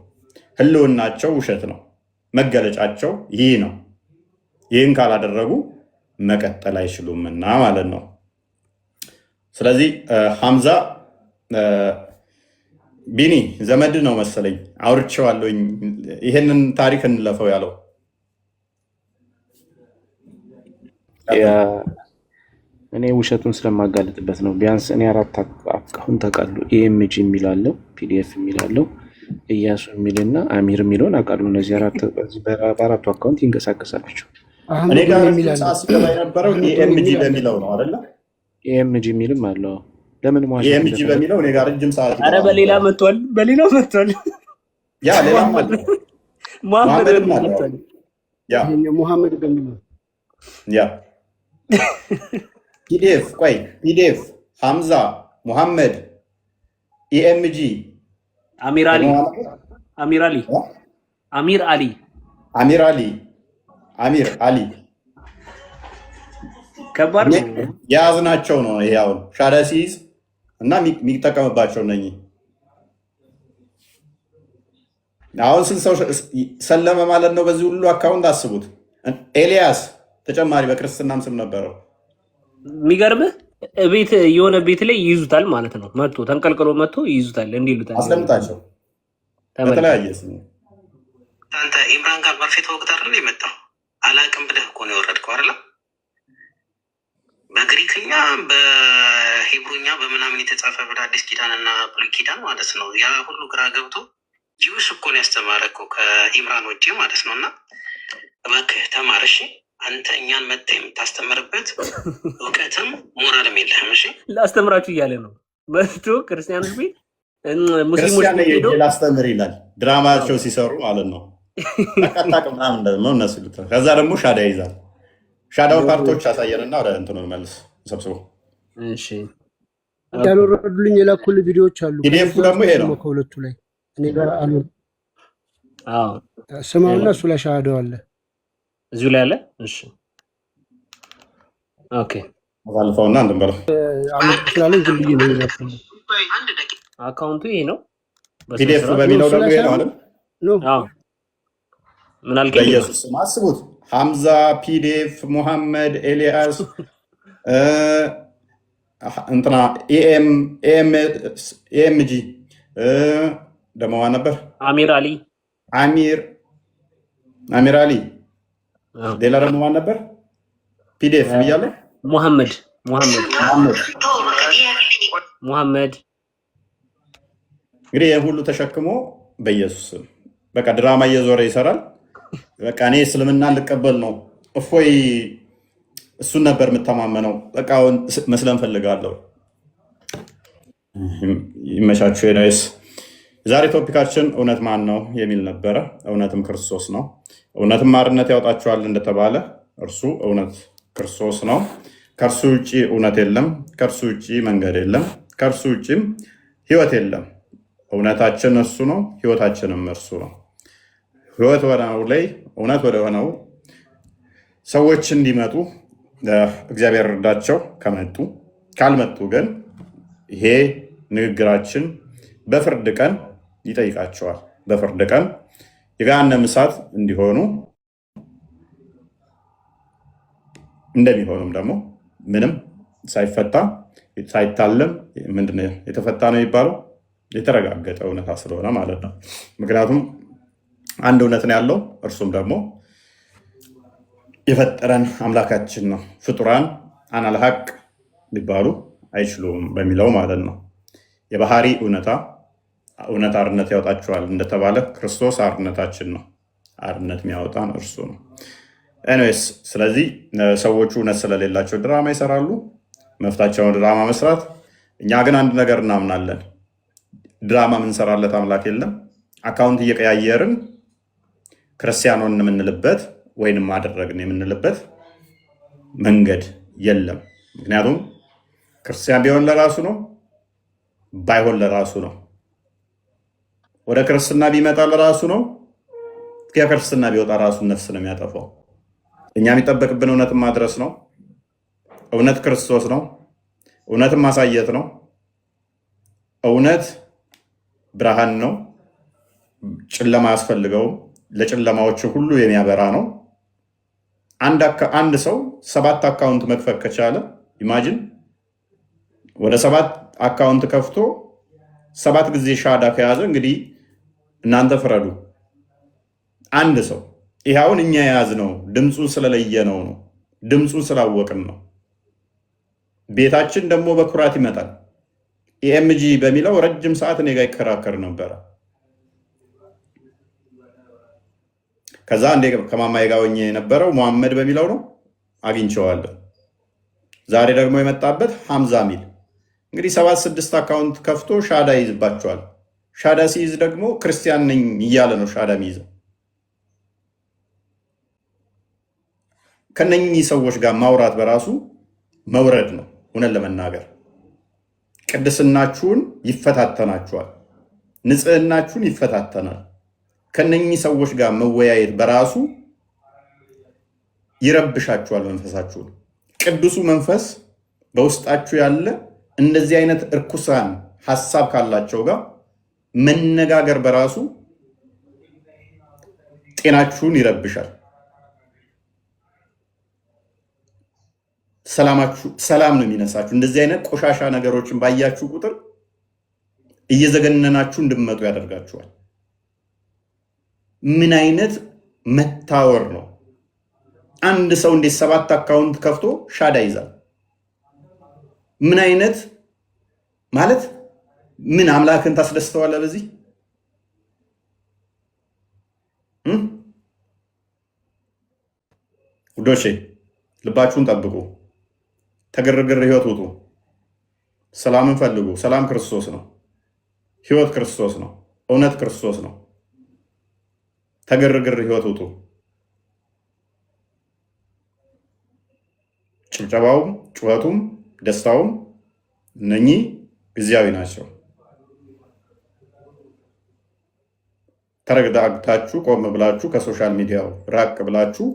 S1: ህልውናቸው ውሸት ነው። መገለጫቸው ይህ ነው። ይህን ካላደረጉ መቀጠል አይችሉምና ማለት ነው። ስለዚህ ሐምዛ ቢኒ ዘመድ ነው መሰለኝ አውርቼዋለሁኝ። ይሄንን ታሪክ እንለፈው ያለው
S8: እኔ ውሸቱን ስለማጋለጥበት ነው። ቢያንስ እኔ 4 አካውንት አውቃለሁ። ኤኤምጂ የሚላለው ፒዲኤፍ የሚላለው እያሱ የሚልና አሚር የሚለውን አውቃለሁ። እነዚህ በአራቱ አካውንት ይንቀሳቀሳላቸው።
S1: እኔ ጋር ሲገባ የነበረው ኤኤምጂ በሚለው ነው አይደለ?
S8: ኤኤምጂ የሚልም አለው። ለምን
S1: ኤኤምጂ በሚለው እኔ ጋር ረጅም ሰዓት
S4: ኧረ በሌላ መጥቷል።
S1: ያ ሌላም አለ።
S4: ሙሐመድም መጥቷል።
S1: ያ
S9: ሙሐመድ በሚለው
S1: ያ ፒዲኤፍ ሐምዛ ሙሐመድ ኢኤምጂ
S4: አሚር አሊ ከባድ ነው።
S1: የያዝናቸው ነው። ይሄ አሁን ሻዳ ሲይዝ እና የሚጠቀምባቸው እነኚህ አሁን ስንት ሰው ሰለመ ማለት ነው? በዚህ ሁሉ አካውንት አስቡት። ኤልያስ ተጨማሪ በክርስትናም ስም ነበረው።
S4: የሚገርምህ ቤት የሆነ ቤት ላይ ይይዙታል ማለት ነው። መጥቶ ተንቀልቅሎ መጥቶ ይይዙታል። እንዲህ ይሉታል።
S1: አስቀምጣቸው በተለያየ ስም።
S10: አንተ ኢምራን ጋር መርፌ ተወግተህ አይደል የመጣው? አላቅም ብለህ እኮ ነው የወረድከው አይደል? በግሪክኛ በሂብሩኛ በምናምን የተጻፈ በአዲስ ኪዳንና ብሉይ ኪዳን ማለት ነው። ያ ሁሉ ግራ ገብቶ ጂውስ እኮ ነው ያስተማረከው ከኢምራን ውጭ ማለት ነው። እና እባክህ ተማር እሺ። አንተ እኛን መጥተህ የምታስተምርበት እውቀትም ሞራልም የለህም። እሺ
S4: ላስተምራችሁ እያለ ነው መጥቶ ክርስቲያኖች ቤት
S1: ክርስቲያን ላስተምር ይላል። ድራማቸው ሲሰሩ ማለት ነው። ታቃታቅ ምናምን ደግሞ እነሱ ይሉታል። ከዛ ደግሞ ሻዳ ይይዛል። ሻዳው ፓርቶች ያሳየንና ወደ እንትኑ መልስ ሰብስቦ
S4: እሺ
S9: ያልወረዱልኝ የላኩልኝ ቪዲዮዎች አሉ።
S1: ፒዲኤፍ ደግሞ ይሄ ነው
S9: ከሁለቱ ላይ እኔ ጋር አሉ። ስማውና እሱ ላይ ሻዳው አለ፣
S4: እዚሁ ላይ አለ። እሺ ኦኬ
S1: አልፈውና እንትን በለው
S9: አመት ስላለኝ ዝም ብዬ ነው ያልኩት።
S4: አካውንቱ ይሄ ነው።
S1: ፒዲኤፍ በሚለው ደግሞ ይሄ ነው አይደል?
S4: አዎ ምን አልከኝ?
S1: በኢየሱስ ስም አስቡት። ሐምዛ፣ ፒዲኤፍ፣ ሙሐመድ፣ ኤልያስ እንትና ኤኤምጂ ደግሞ ማን ነበር?
S4: አሚር አሊ
S1: ሌላ ደግሞ ማን ነበር? ፒዲኤፍ ብያለሁ።
S4: ሙሐመድ
S1: እንግዲህ ይህን ሁሉ ተሸክሞ በኢየሱስ ስም በቃ ድራማ እየዞረ ይሰራል። በቃ እኔ እስልምና ልቀበል ነው እፎይ፣ እሱን ነበር የምተማመነው። በቃ አሁን መስለን ፈልጋለሁ። ይመቻችሁ። ኔስ ዛሬ ቶፒካችን እውነት ማን ነው የሚል ነበረ። እውነትም ክርስቶስ ነው። እውነትም አርነት ያወጣችኋል እንደተባለ እርሱ እውነት ክርስቶስ ነው። ከእርሱ ውጭ እውነት የለም። ከእርሱ ውጭ መንገድ የለም። ከእርሱ ውጭም ህይወት የለም። እውነታችን እርሱ ነው፣ ህይወታችንም እርሱ ነው። ህይወት ወደሆነው ላይ እውነት ወደሆነው ሰዎች እንዲመጡ እግዚአብሔር እርዳቸው። ከመጡ ካልመጡ ግን ይሄ ንግግራችን በፍርድ ቀን ይጠይቃቸዋል። በፍርድ ቀን የገሃነም እሳት እንዲሆኑ እንደሚሆኑም ደግሞ ምንም ሳይፈታ ሳይታለም ምንድን ነው የተፈታ ነው የሚባለው? የተረጋገጠ እውነታ ስለሆነ ማለት ነው። ምክንያቱም አንድ እውነት ነው ያለው፣ እርሱም ደግሞ የፈጠረን አምላካችን ነው። ፍጡራን አናልሀቅ ሊባሉ አይችሉም በሚለው ማለት ነው። የባህሪ እውነት አርነት ያወጣችኋል እንደተባለ ክርስቶስ አርነታችን ነው። አርነት የሚያወጣን እርሱ ነው። ኤኒዌይስ ስለዚህ ሰዎቹ እውነት ስለሌላቸው ድራማ ይሰራሉ፣ መፍታቸውን ድራማ መስራት። እኛ ግን አንድ ነገር እናምናለን፣ ድራማ የምንሰራለት አምላክ የለም። አካውንት እየቀያየርን ክርስቲያኖን የምንልበት ወይንም አደረግን የምንልበት መንገድ የለም። ምክንያቱም ክርስቲያን ቢሆን ለራሱ ነው፣ ባይሆን ለራሱ ነው። ወደ ክርስትና ቢመጣ ለራሱ ነው፣ ከክርስትና ቢወጣ ራሱን ነፍስ ነው የሚያጠፋው። እኛ የሚጠበቅብን እውነትን ማድረስ ነው። እውነት ክርስቶስ ነው። እውነትን ማሳየት ነው። እውነት ብርሃን ነው። ጨለማ አያስፈልገውም። ለጨለማዎች ሁሉ የሚያበራ ነው። አንድ ሰው 7 አካውንት መክፈት ከቻለ ኢማጂን ወደ 7 አካውንት ከፍቶ 7 ጊዜ ሻዳ ከያዘ እንግዲህ እናንተ ፍረዱ። አንድ ሰው ይህ አሁን እኛ የያዝነው ድምፁን ስለለየነው ነው። ድምፁን ስላወቅን ነው። ቤታችን ደግሞ በኩራት ይመጣል። ኤኤምጂ በሚለው ረጅም ሰዓት እኔ ጋር ይከራከር ነበረ። ከዛ እንደ ከማማዬ ጋር ሆኜ የነበረው ሙሐመድ በሚለው ነው፣ አግኝቼዋለሁ። ዛሬ ደግሞ የመጣበት ሐምዛ ሚል እንግዲህ 7-6 አካውንት ከፍቶ ሻዳ ይይዝባቸዋል። ሻዳ ሲይዝ ደግሞ ክርስቲያን ነኝ እያለ ነው ሻዳ የሚይዘው። ከነኚህ ሰዎች ጋር ማውራት በራሱ መውረድ ነው። እውነት ለመናገር ቅድስናችሁን ይፈታተናችኋል፣ ንጽህናችሁን ይፈታተናል። ከነኚህ ሰዎች ጋር መወያየት በራሱ ይረብሻችኋል መንፈሳችሁን። ቅዱሱ መንፈስ በውስጣችሁ ያለ እንደዚህ አይነት እርኩሳን ሀሳብ ካላቸው ጋር መነጋገር በራሱ ጤናችሁን ይረብሻል። ሰላም ነው የሚነሳችሁ። እንደዚህ አይነት ቆሻሻ ነገሮችን ባያችሁ ቁጥር እየዘገነናችሁ እንድመጡ ያደርጋችኋል። ምን አይነት መታወር ነው? አንድ ሰው እንዴት 7 አካውንት ከፍቶ ሻዳ ይዛል? ምን አይነት ማለት ምን አምላክን ታስደስተዋለህ በዚህ? ውዶቼ ልባችሁን ጠብቁ። ተግርግር ህይወት ውጡ። ሰላምን ፈልጉ። ሰላም ክርስቶስ ነው። ህይወት ክርስቶስ ነው። እውነት ክርስቶስ ነው። ተግርግር ህይወት ውጡ። ጭብጨባውም ጩኸቱም ደስታውም እነኚህ ጊዜያዊ ናቸው። ተረጋግታችሁ ቆም ብላችሁ ከሶሻል ሚዲያው ራቅ ብላችሁ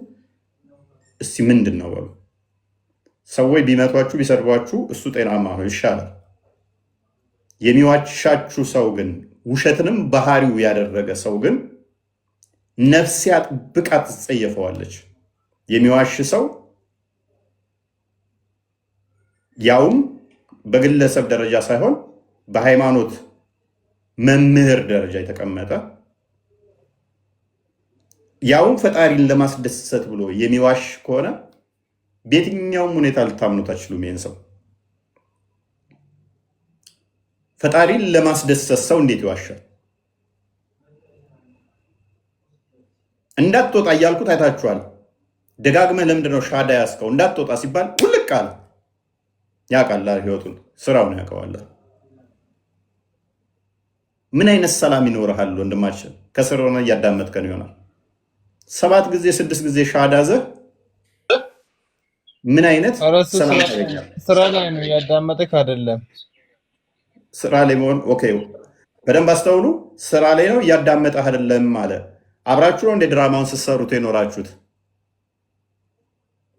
S1: እስቲ ምንድን ነው በሉ። ሰዎች ቢመቷችሁ ቢሰድቧችሁ እሱ ጤናማ ነው፣ ይሻላል። የሚዋሻችሁ ሰው ግን ውሸትንም ባህሪው ያደረገ ሰው ግን ነፍስ አጥብቃ ትጸየፈዋለች። የሚዋሽ ሰው ያውም በግለሰብ ደረጃ ሳይሆን በሃይማኖት መምህር ደረጃ የተቀመጠ ያውም ፈጣሪን ለማስደሰት ብሎ የሚዋሽ ከሆነ በየትኛውም ሁኔታ ልታምኑት አትችሉም። ይሄን ሰው ፈጣሪን ለማስደሰት ሰው እንዴት ይዋሻል? እንዳትወጣ እያልኩት አይታችኋል። ደጋግመህ ለምንድን ነው ሻዳ ያስከው? እንዳትወጣ ሲባል ውልቅ አለ። ያውቃል ህይወቱን፣ ስራውን ያውቀዋል። ምን አይነት ሰላም ይኖርሃል ወንድማችን? ከስር ሆነ እያዳመጥከን ይሆናል። 7 ጊዜ 6 ጊዜ ሻዳ ዘህ ምን አይነት ሰላም ታገኛለህ?
S12: ስራ ላይ ነው፣ ያዳመጥክ አይደለም።
S1: ስራ ላይ መሆን ኦኬ፣ በደንብ አስተውሉ። ስራ ላይ ነው፣ እያዳመጠህ አይደለም አለ። አብራችሁ ነው እንደ ድራማውን ስትሰሩት የኖራችሁት?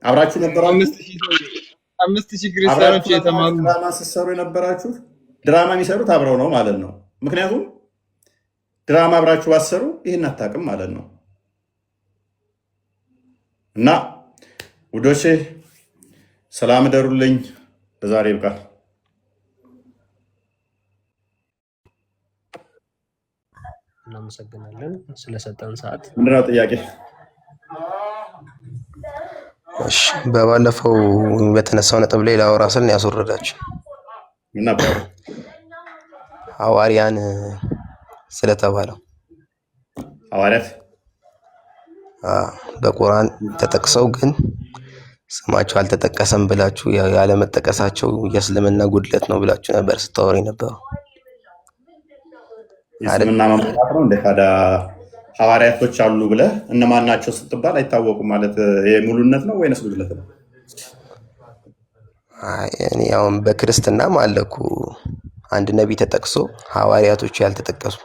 S1: አብራችሁ ነበራችሁ?
S12: 5000 ክርስቲያኖች የተማሩ
S1: ድራማ ስትሰሩ የነበራችሁት? ድራማ የሚሰሩት አብረው ነው ማለት ነው። ምክንያቱም ድራማ አብራችሁ ባሰሩ ይህን አታውቅም ማለት ነው። እና ውዶቼ ሰላም እደሩልኝ። ለዛሬ ይብቃል።
S4: እናመሰግናለን ስለሰጠን ሰዓት።
S1: ምንድነው ጥያቄ?
S3: እሺ፣ በባለፈው በተነሳው ነጥብ ላይ ላወራ ስል ነው ያስወረዳችሁ።
S1: ምን ነበር?
S3: ሐዋርያን ስለተባለው
S1: ሐዋርያት
S3: በቁርአን ተጠቅሰው ግን ስማቸው አልተጠቀሰም ብላችሁ ያለመጠቀሳቸው የእስልምና ጉድለት ነው ብላችሁ ነበር ስታወሪ ነበረው።
S1: የእስልምና መምጣት ነው እንደ ታዲያ ሐዋርያቶች አሉ ብለህ እነማን ናቸው ስትባል አይታወቁም ማለት የሙሉነት ነው ወይንስ ጉድለት ነው?
S3: እኔ አሁን በክርስትናም አለ እኮ አንድ ነቢይ ተጠቅሶ ሐዋርያቶቹ ያልተጠቀሱ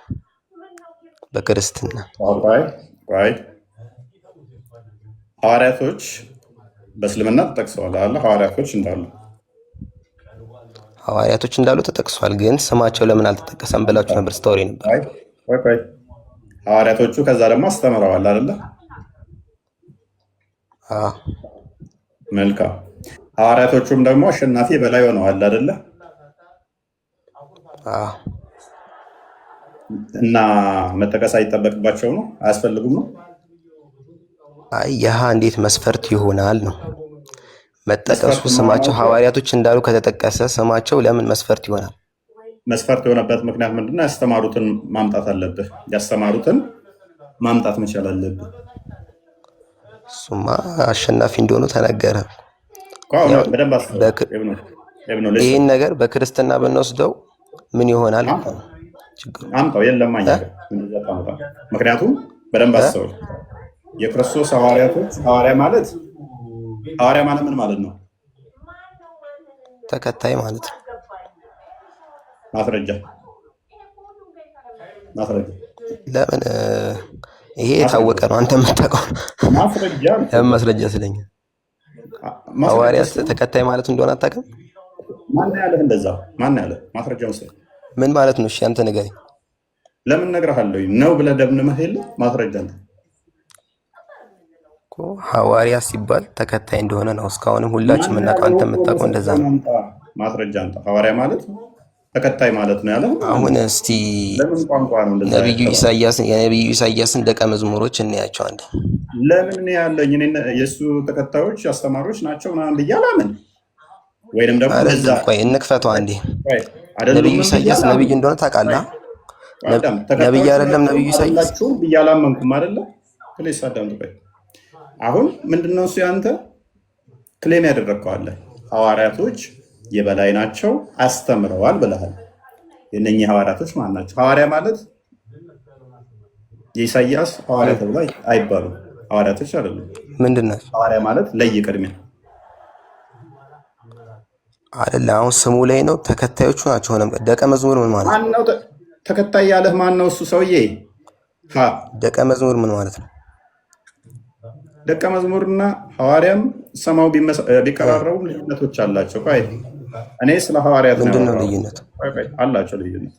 S3: በክርስትና።
S1: ቆይ ሐዋርያቶች በእስልምና ተጠቅሰዋል አለ።
S3: ሐዋርያቶች እንዳሉ ተጠቅሷል፣ ግን ስማቸው ለምን አልተጠቀሰም ብላችሁ ነበር ስታወሪ ነበር።
S1: ቆይ ሐዋርያቶቹ ከዛ ደግሞ አስተምረዋል አይደለ? መልካም። ሐዋርያቶቹም ደግሞ አሸናፊ በላይ ሆነዋል አይደለ? እና መጠቀስ አይጠበቅባቸው ነው? አያስፈልጉም ነው?
S3: ይህ እንዴት መስፈርት ይሆናል ነው መጠቀሱ። ስማቸው ሐዋርያቶች እንዳሉ ከተጠቀሰ ስማቸው ለምን መስፈርት ይሆናል?
S1: መስፈርት የሆነበት ምክንያት ምንድነው? ያስተማሩትን ማምጣት አለብህ። ያስተማሩትን ማምጣት መቻል አለብህ።
S3: እሱማ አሸናፊ እንደሆኑ ተነገረ። ይህን ነገር በክርስትና ብንወስደው ምን ይሆናል?
S1: አምጣው። የለም ምክንያቱም በደንብ አስተውል። የክርስቶስ ሐዋርያቶች ሐዋርያ ማለት ምን ማለት ነው?
S3: ተከታይ ማለት ነው።
S1: ማስረጃ
S3: ለምን? ይሄ የታወቀ ነው። አንተ የምታውቀው
S1: ማስረጃ
S3: ለምን ማስረጃ ስለኛ ሐዋርያት ተከታይ ማለት እንደሆነ አታውቅም?
S1: ማን ያለህ እንደዛ? ማን ያለህ? ማስረጃውን ስጠኝ።
S3: ምን ማለት ነው? እሺ አንተ ንገረኝ።
S1: ለምን እነግርሃለሁ ነው ብለህ ደምድመህ የለ ማስረጃ ነው
S3: እኮ ሐዋርያ ሲባል ተከታይ እንደሆነ ነው እስካሁንም ሁላችን የምናውቀው። አንተ የምታውቀው እንደዛ ነው።
S1: ማስረጃ አንተ ሐዋርያ ማለት ተከታይ ማለት ነው ያለው።
S3: አሁን እስቲ
S1: ለምን ቋንቋ ነው እንደዛ?
S3: የነብዩ ኢሳያስን ደቀ መዝሙሮች እንያቸው አንዴ።
S1: ለምን ያለኝ እኔ የእሱ ተከታዮች አስተማሪዎች ናቸው ምናምን ብዬ አላምን። ወይንም ደግሞ እንደዛ
S3: ቆይ እንክፈተው አንዴ። ነብዩ ኢሳያስ ነብይ እንደሆነ ታውቃለህ? ነብይ አይደለም ነብዩ ኢሳያስ
S1: ብዬ አላመንኩም አይደለ? ፕሌስ አዳምጥ። ቆይ አሁን ምንድነው እሱ ያንተ ክሌም ያደረግከው አለ ሐዋርያቶች የበላይ ናቸው አስተምረዋል ብለሃል። የእነኚህ ሐዋርያቶች ማን ናቸው? ሐዋርያ ማለት የኢሳያስ ሐዋርያ ተብሎ አይባሉም። ሐዋርያቶች አይደሉም።
S3: ምንድን ናቸው?
S1: ሐዋርያ ማለት ለይ ቅድሚያ
S3: አይደለ? አሁን ስሙ ላይ ነው። ተከታዮቹ ናቸው። ሆነም ደቀ መዝሙር ምን ማለት ነው?
S1: ማነው ተከታይ ያለህ? ማን ነው እሱ ሰውዬ?
S3: ደቀ መዝሙር ምን ማለት ነው?
S1: ደቀ መዝሙርና ሐዋርያም ሰማው ቢቀራረቡ ልዩነቶች አላቸው። ቆይ እኔ ስለ ሐዋርያት
S3: ምንድን ነው ልዩነቱ?
S1: አላቸው ልዩነት።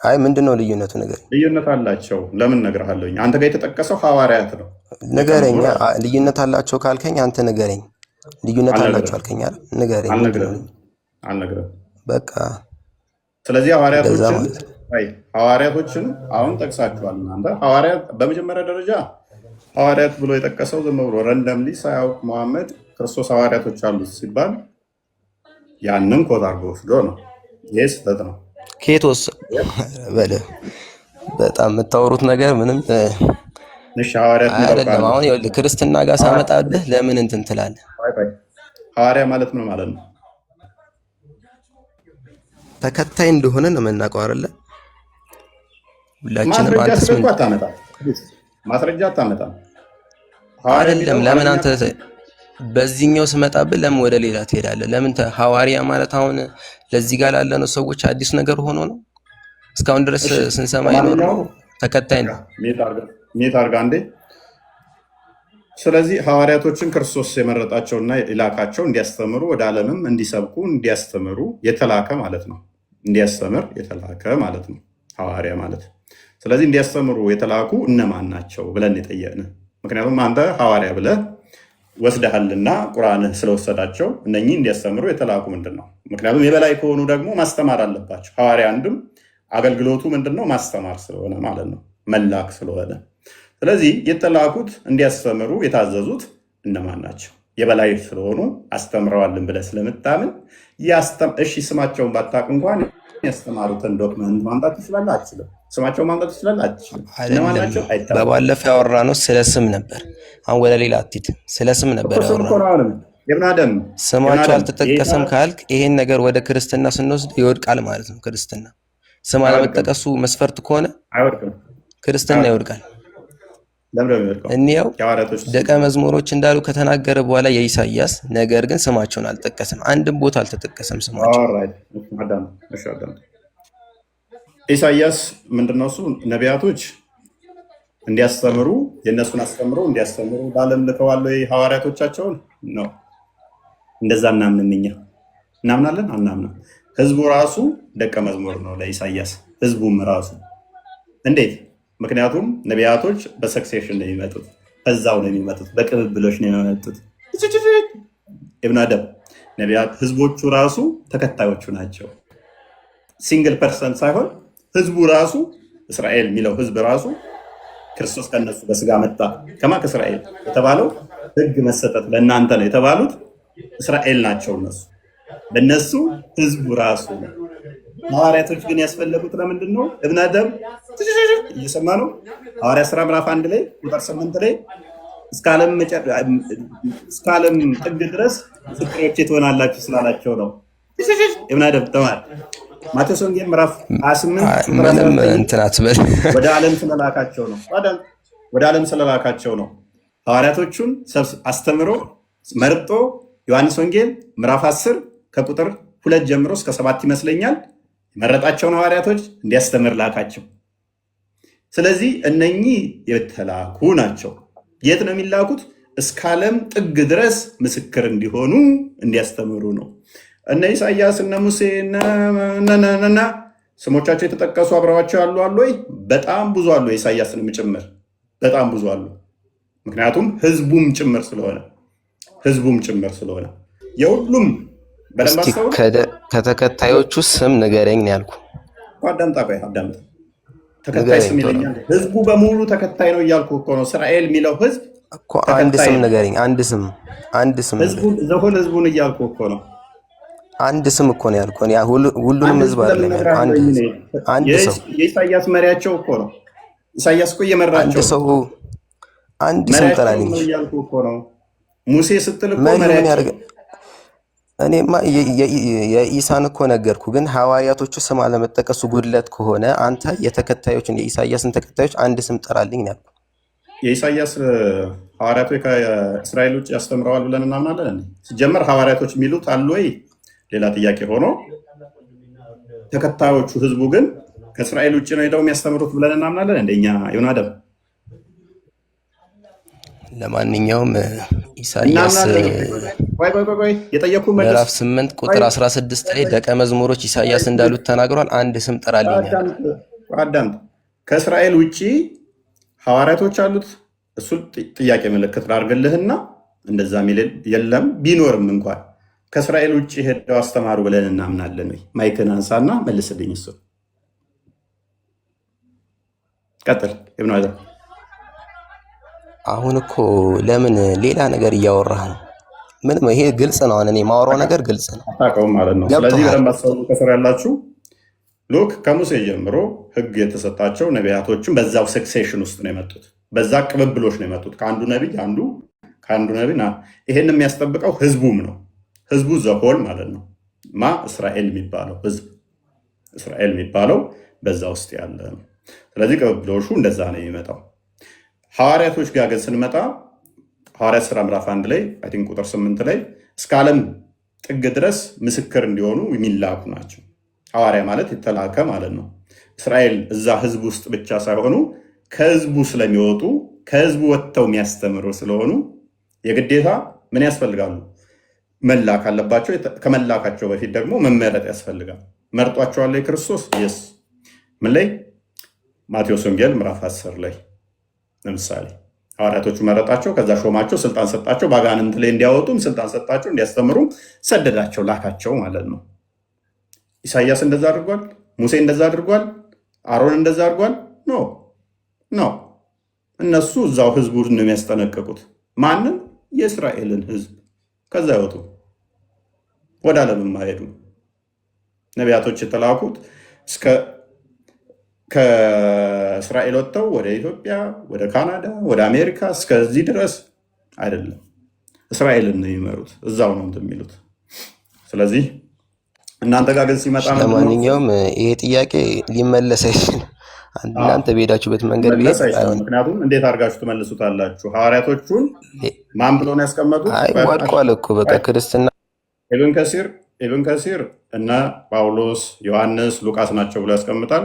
S3: አይ ምንድን ነው ልዩነቱ? ነገር
S1: ልዩነት አላቸው። ለምን እነግርሃለሁኝ? አንተ ጋር የተጠቀሰው ሐዋርያት ነው።
S3: ንገረኝ። ልዩነት አላቸው ካልከኝ አንተ ንገረኝ። ልዩነት አላቸው አልከኝ አይደል? ንገረኝ።
S1: አልነግርህም።
S3: በቃ
S1: ስለዚህ ሐዋርያቶችን አሁን ጠቅሳችኋል እናንተ። ሐዋርያት በመጀመሪያ ደረጃ ሐዋርያት ብሎ የጠቀሰው ዝም ብሎ ረንደምሊ ሳያውቅ መሐመድ ክርስቶስ ሐዋርያቶች አሉት ሲባል ያንን ኮት አድርጎ ወስዶ ነው። ይህ ስህተት ነው።
S3: ከየት ወሰደ? በጣም የምታወሩት ነገር ምንም አይደለም። አሁን ይኸውልህ ክርስትና ጋር ሳመጣብህ ለምን እንትን ትላለህ?
S1: ሐዋርያ ማለት ምን ማለት ነው?
S3: ተከታይ እንደሆነ ነው የምናውቀው አይደለ? ሁላችንም
S1: ማስረጃ አታመጣም
S3: አይደለም? ለምን አንተ በዚህኛው ስመጣብህ ለምን ወደ ሌላ ትሄዳለህ? ለምን ሐዋርያ ማለት አሁን ለዚህ ጋር ላለነው ሰዎች አዲስ ነገር ሆኖ ነው እስካሁን ድረስ ስንሰማ የኖረው ተከታይ ነው።
S1: ሜት አድርጋ እንዴ። ስለዚህ ሐዋርያቶችን ክርስቶስ የመረጣቸውና የላካቸው እንዲያስተምሩ ወደ ዓለምም እንዲሰብኩ እንዲያስተምሩ የተላከ ማለት ነው። እንዲያስተምር የተላከ ማለት ነው ሐዋርያ ማለት። ስለዚህ እንዲያስተምሩ የተላኩ እነማን ናቸው ብለን የጠየቅን። ምክንያቱም አንተ ሐዋርያ ብለህ ወስደሃልና ቁርአንህ ስለወሰዳቸው እነኚህ እንዲያስተምሩ የተላኩ ምንድን ነው? ምክንያቱም የበላይ ከሆኑ ደግሞ ማስተማር አለባቸው። ሐዋርያ አንድም አገልግሎቱ ምንድን ነው? ማስተማር ስለሆነ ማለት ነው፣ መላክ ስለሆነ። ስለዚህ የተላኩት እንዲያስተምሩ የታዘዙት እነማን ናቸው? የበላይ ስለሆኑ አስተምረዋልን ብለህ ስለምታምን እሺ፣ ስማቸውን ባታውቅ እንኳን ያስተማሩትን ዶክመንት ማምጣት ትችላለህ? አትችልም? ስማቸውን ማምጣት ትችላለህ? አትችልም? እነማን ናቸው? አይታወቅም።
S3: በባለፈው ያወራነው ስለ ስም ነበር። አሁን ወደ ሌላ አትሂድ። ስለ ስም ነበር ያወራነው። ስማቸው አልተጠቀሰም ካልክ ይሄን ነገር ወደ ክርስትና ስንወስድ ይወድቃል ማለት ነው። ክርስትና ስም አለመጠቀሱ መስፈርት ከሆነ ክርስትና ይወድቃል። እንየው ደቀ መዝሙሮች እንዳሉ ከተናገረ በኋላ የኢሳያስ ነገር ግን ስማቸውን አልጠቀሰም። አንድም ቦታ አልተጠቀሰም ስማቸው።
S1: ኢሳያስ ምንድነው እሱ ነቢያቶች እንዲያስተምሩ የእነሱን አስተምሮ እንዲያስተምሩ ለዓለም ልከዋል። ሐዋርያቶቻቸውን ነው እንደዛ እናምን። እኛ እናምናለን አናምናም? ህዝቡ ራሱ ደቀ መዝሙር ነው ለኢሳያስ። ህዝቡም ራሱ እንዴት? ምክንያቱም ነቢያቶች በሰክሴሽን ነው የሚመጡት፣ ከዛው ነው የሚመጡት፣ በቅብብሎች ነው የሚመጡት። ኢብኑ አደም ነቢያት ህዝቦቹ ራሱ ተከታዮቹ ናቸው። ሲንግል ፐርሰን ሳይሆን ህዝቡ ራሱ እስራኤል የሚለው ህዝብ ራሱ ክርስቶስ ከነሱ በስጋ መጣ። ከማ ከእስራኤል የተባለው ህግ መሰጠት ለእናንተ ነው የተባሉት እስራኤል ናቸው። እነሱ ለነሱ ህዝቡ ራሱ ነው። ሐዋርያቶች ግን ያስፈለጉት ለምንድን ነው? ኢብኑ አደም እየሰማ ነው። ሐዋርያ ሥራ ምዕራፍ 1 ላይ ቁጥር 8 ላይ እስከ ዓለም ጥግ ድረስ ምስክሮቼ ትሆናላችሁ ስላላቸው ነው። ኢብኑ አደም ተማር። ማቴዎስ ወንጌል ምዕራፍ 28 ወደ ዓለም ስለላካቸው ነው። ወደ ዓለም ስለላካቸው ነው። ሐዋርያቶቹን አስተምሮ መርጦ ዮሐንስ ወንጌል ምዕራፍ 10 ከቁጥር 2 ጀምሮ እስከ 7 ይመስለኛል የመረጣቸውን ሐዋርያቶች እንዲያስተምር ላካቸው። ስለዚህ እነኚህ የተላኩ ናቸው። የት ነው የሚላኩት? እስከ ዓለም ጥግ ድረስ ምስክር እንዲሆኑ እንዲያስተምሩ ነው። እነ ኢሳያስ እነ ሙሴ እነ ስሞቻቸው የተጠቀሱ አብረዋቸው ያሉ አሉ ወይ? በጣም ብዙ አሉ። ኢሳያስንም ጭምር በጣም ብዙ አሉ። ምክንያቱም ህዝቡም ጭምር ስለሆነ የሁሉም በደንብ አስተውል።
S3: ከተከታዮቹ ስም ንገረኝ ነው ያልኩ።
S1: አዳምጣ። ተከታይ ስም ይለኛል። ህዝቡ በሙሉ ተከታይ ነው እያልኩ እኮ ነው። እስራኤል የሚለው ህዝብ
S3: እኮ አንድ ስም ንገረኝ። አንድ ስም
S1: ዘሆን ህዝቡን እያልኩ እኮ ነው።
S3: አንድ ስም እኮ ነው ያልኩ። ሁሉንም ህዝብ አይደለም። አንድ ሰው
S1: የኢሳያስ መሪያቸው እኮ ነው። ኢሳያስ እኮ እየመራቸው
S3: አንድ ስም ጠራልኝ
S1: እያልኩ እኮ ነው። ሙሴ ስትል እኮ መሪያቸው
S3: እኔማ የኢሳን እኮ ነገርኩ። ግን ሐዋርያቶቹ ስም አለመጠቀሱ ጉድለት ከሆነ አንተ የተከታዮችን የኢሳያስን ተከታዮች አንድ ስም ጠራልኝ ነው ያልኩ።
S1: የኢሳያስ ሐዋርያቶች ከእስራኤል ውጭ ያስተምረዋል ብለን እናምናለን። ሲጀመር ሐዋርያቶች የሚሉት አሉ ወይ ሌላ ጥያቄ ሆኖ፣ ተከታዮቹ ህዝቡ ግን ከእስራኤል ውጭ ነው ሄደው የሚያስተምሩት ብለን እናምናለን። እንደኛ ዮናደም
S3: ለማንኛውም ኢሳያስ ምዕራፍ 8 ቁጥር 16 ላይ ደቀ መዝሙሮች ኢሳያስ እንዳሉት ተናግሯል። አንድ ስም ጠራልኝ።
S1: አዳምጥ። ከእስራኤል ውጭ ሐዋርያቶች አሉት? እሱ ጥያቄ ምልክት ላድርግልህና እንደዛ ሚል የለም። ቢኖርም እንኳን ከእስራኤል ውጭ ሄደው አስተማሩ ብለን እናምናለን ወይ? ማይክን አንሳና መልስልኝ። እሱ ቀጥል።
S3: አሁን እኮ ለምን ሌላ ነገር እያወራህ ነው? ምንም ይሄ ግልጽ ነው። እኔ የማወራው ነገር ግልጽ ነው።
S1: አታውቀውም ማለት ነው። ስለዚህ በደንብ አስተውሉ። ከስር ያላችሁ ሉክ ከሙሴ ጀምሮ ህግ የተሰጣቸው ነቢያቶችን በዛው ሰክሴሽን ውስጥ ነው የመጡት። በዛ ቅብብሎች ነው የመጡት። ከአንዱ ነቢይ ከአንዱ ነቢይ ይሄን የሚያስጠብቀው ህዝቡም ነው። ህዝቡ ዘሆል ማለት ነው። እስራኤል የሚባለው ህዝብ እስራኤል የሚባለው በዛ ውስጥ ያለ ነው። ስለዚህ ቅብብሎሹ እንደዛ ነው የሚመጣው። ሐዋርያቶች ጋር ግን ስንመጣ ሐዋርያት ሥራ ምዕራፍ 1 ላይ አይ ቲንክ ቁጥር 8 ላይ እስከ ዓለም ጥግ ድረስ ምስክር እንዲሆኑ የሚላኩ ናቸው። ሐዋርያ ማለት የተላከ ማለት ነው። እስራኤል እዛ ህዝብ ውስጥ ብቻ ሳይሆኑ ከህዝቡ ስለሚወጡ ከህዝቡ ወጥተው የሚያስተምሩ ስለሆኑ የግዴታ ምን ያስፈልጋሉ? መላክ አለባቸው። ከመላካቸው በፊት ደግሞ መመረጥ ያስፈልጋል። መርጧቸዋል ክርስቶስ የስ ምን ላይ? ማቴዎስ ወንጌል ምዕራፍ 10 ላይ ለምሳሌ ሐዋርያቶቹ መረጣቸው፣ ከዛ ሾማቸው፣ ስልጣን ሰጣቸው። በአጋንንት ላይ እንዲያወጡም ስልጣን ሰጣቸው፣ እንዲያስተምሩም ሰደዳቸው፣ ላካቸው ማለት ነው። ኢሳያስ እንደዛ አድርጓል። ሙሴ እንደዛ አድርጓል። አሮን እንደዛ አድርጓል። ኖ እነሱ እዛው ህዝቡን ነው የሚያስጠነቅቁት። ማንን? የእስራኤልን ህዝብ። ከዛ ይወጡ ወደ ዓለምም አይሄዱ። ነቢያቶች የተላኩት ከእስራኤል ወጥተው ወደ ኢትዮጵያ፣ ወደ ካናዳ፣ ወደ አሜሪካ እስከዚህ ድረስ አይደለም። እስራኤልን ነው የሚመሩት። እዛው ነው የሚሉት። ስለዚህ እናንተ ጋር ግን ሲመጣ
S3: ለማንኛውም ይሄ ጥያቄ ሊመለስ አይችልም። እናንተ በሄዳችሁበት መንገድ ቢሄድ አይሆንም።
S1: ምክንያቱም እንዴት አድርጋችሁ ትመልሱታላችሁ? ሐዋርያቶቹን ማን ብሎ ነው ያስቀመጡት?
S3: ወድቋል እኮ በቃ ክርስትና።
S1: ኢብን ከሲር እነ ጳውሎስ፣ ዮሐንስ፣ ሉቃስ ናቸው ብሎ ያስቀምጣል።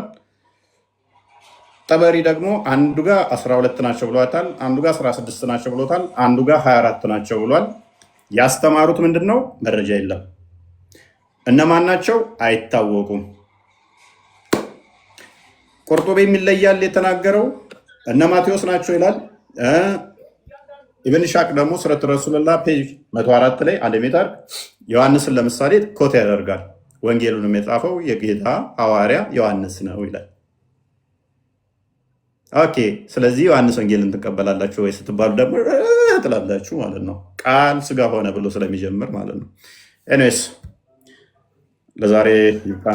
S1: ጠበሪ ደግሞ አንዱ ጋር 12 ናቸው ብሏታል፣ አንዱ ጋር 16 ናቸው ብሎታል፣ አንዱ ጋር 24 ናቸው ብሏል። ያስተማሩት ምንድን ነው? መረጃ የለም። እነማን ናቸው? አይታወቁም። ቁርጡቤ የሚለያል የተናገረው እነ ማቴዎስ ናቸው ይላል። ኢብን ሻቅ ደግሞ ሱረት ረሱልላህ ፔጅ 104 ላይ አንድ ሜታር ዮሐንስን ለምሳሌ ኮት ያደርጋል። ወንጌሉንም የጻፈው የጌታ ሐዋርያ ዮሐንስ ነው ይላል። ኦኬ፣ ስለዚህ ዮሐንስ ወንጌልን ትቀበላላችሁ ወይ ስትባሉ ደግሞ ትላላችሁ ማለት ነው። ቃል ስጋ ሆነ ብሎ ስለሚጀምር ማለት ነው። ኤኒዌይስ ለዛሬ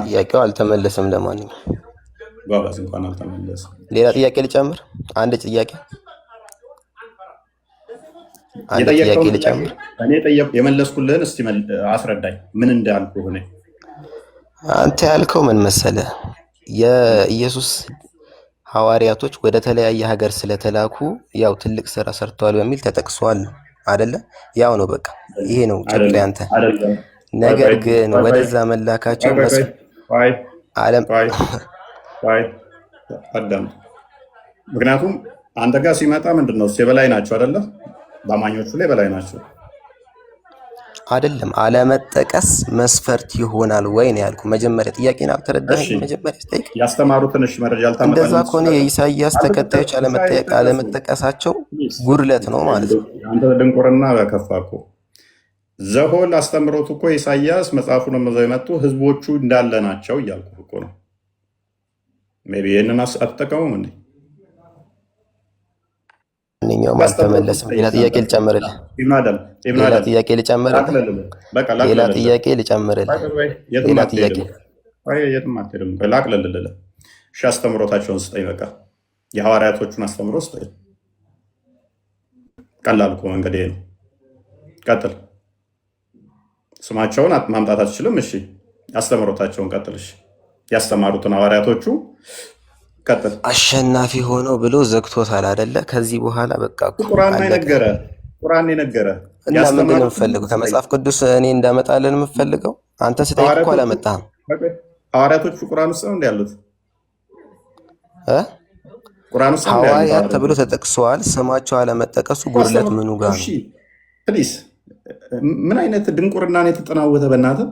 S3: ጥያቄው አልተመለሰም። ለማንኛውም
S1: ባባስ እንኳን አልተመለሰም።
S3: ሌላ ጥያቄ ልጨምር? አንድ ጥያቄ ልጨምር?
S1: እኔ የመለስኩልህን እስቲ አስረዳኝ። ምን እንዳልኩ ሆነ?
S3: አንተ ያልከው ምን መሰለ? የኢየሱስ ሐዋርያቶች ወደ ተለያየ ሀገር ስለተላኩ ያው ትልቅ ስራ ሰርተዋል በሚል ተጠቅሷል አይደለ? ያው ነው በቃ ይሄ ነው ጭብጥ ያንተ። ነገር ግን ወደዛ መላካቸው ዓለም
S1: አዳም። ምክንያቱም አንተ ጋር ሲመጣ ምንድን ነው የበላይ ናቸው አይደለ? በአማኞቹ ላይ በላይ ናቸው።
S3: አይደለም አለመጠቀስ መስፈርት ይሆናል ወይ ነው ያልኩ። መጀመሪያ ጥያቄን አልተረዳኸኝም። መጀመሪያ ስጠይቅ
S1: ያስተማሩትን መረጃ አልታመጣልኝ።
S3: እንደዛ ከሆነ የኢሳያስ ተከታዮች አለመጠቀሳቸው ጉድለት ነው ማለት ነው።
S1: አንተ ድንቁርና በከፋ እኮ ዘሆል አስተምሮት እኮ ኢሳያስ መጽሐፉን መዘው የመጡ ህዝቦቹ እንዳለ ናቸው እያልኩ እኮ ነው። ሜይ ቢ ይህንን አትጠቀሙም እንዴ?
S3: ማንኛውም አልተመለስም። ሌላ ጥያቄ ልጨምርልህ። ሌላ ጥያቄ ልጨምርልህ።
S1: የትም አትሄድም። ላቅልልልህ። እሺ አስተምሮታቸውን ስጠኝ። በቃ የሐዋርያቶቹን አስተምሮ ስጠኝ። ቀላል እኮ መንገድ ይሄ ነው። ቀጥል። ስማቸውን ማምጣት አትችልም። እሺ አስተምሮታቸውን ቀጥል። እሺ ያስተማሩትን ሐዋርያቶቹ ቀጥል።
S3: አሸናፊ ሆነው ብሎ ዘግቶታል አይደለ? ከዚህ በኋላ በቃ
S1: ቁርአን የነገረ
S3: እና ምንድን ነው የምፈልገው? ከመጽሐፍ ቅዱስ እኔ እንዳመጣልን የምፈልገው አንተ ስጠይቅ እኮ አላመጣህም።
S1: ሐዋርያቶቹ ቁርአን ውስጥ ነው ያሉት።
S3: ሐዋርያት ተብሎ ተጠቅሰዋል። ስማቸው አለመጠቀሱ ጉድለት ምኑ ጋር ነው?
S1: ፕሊዝ ምን አይነት ድንቁርና ነው የተጠናወተ? በእናትህ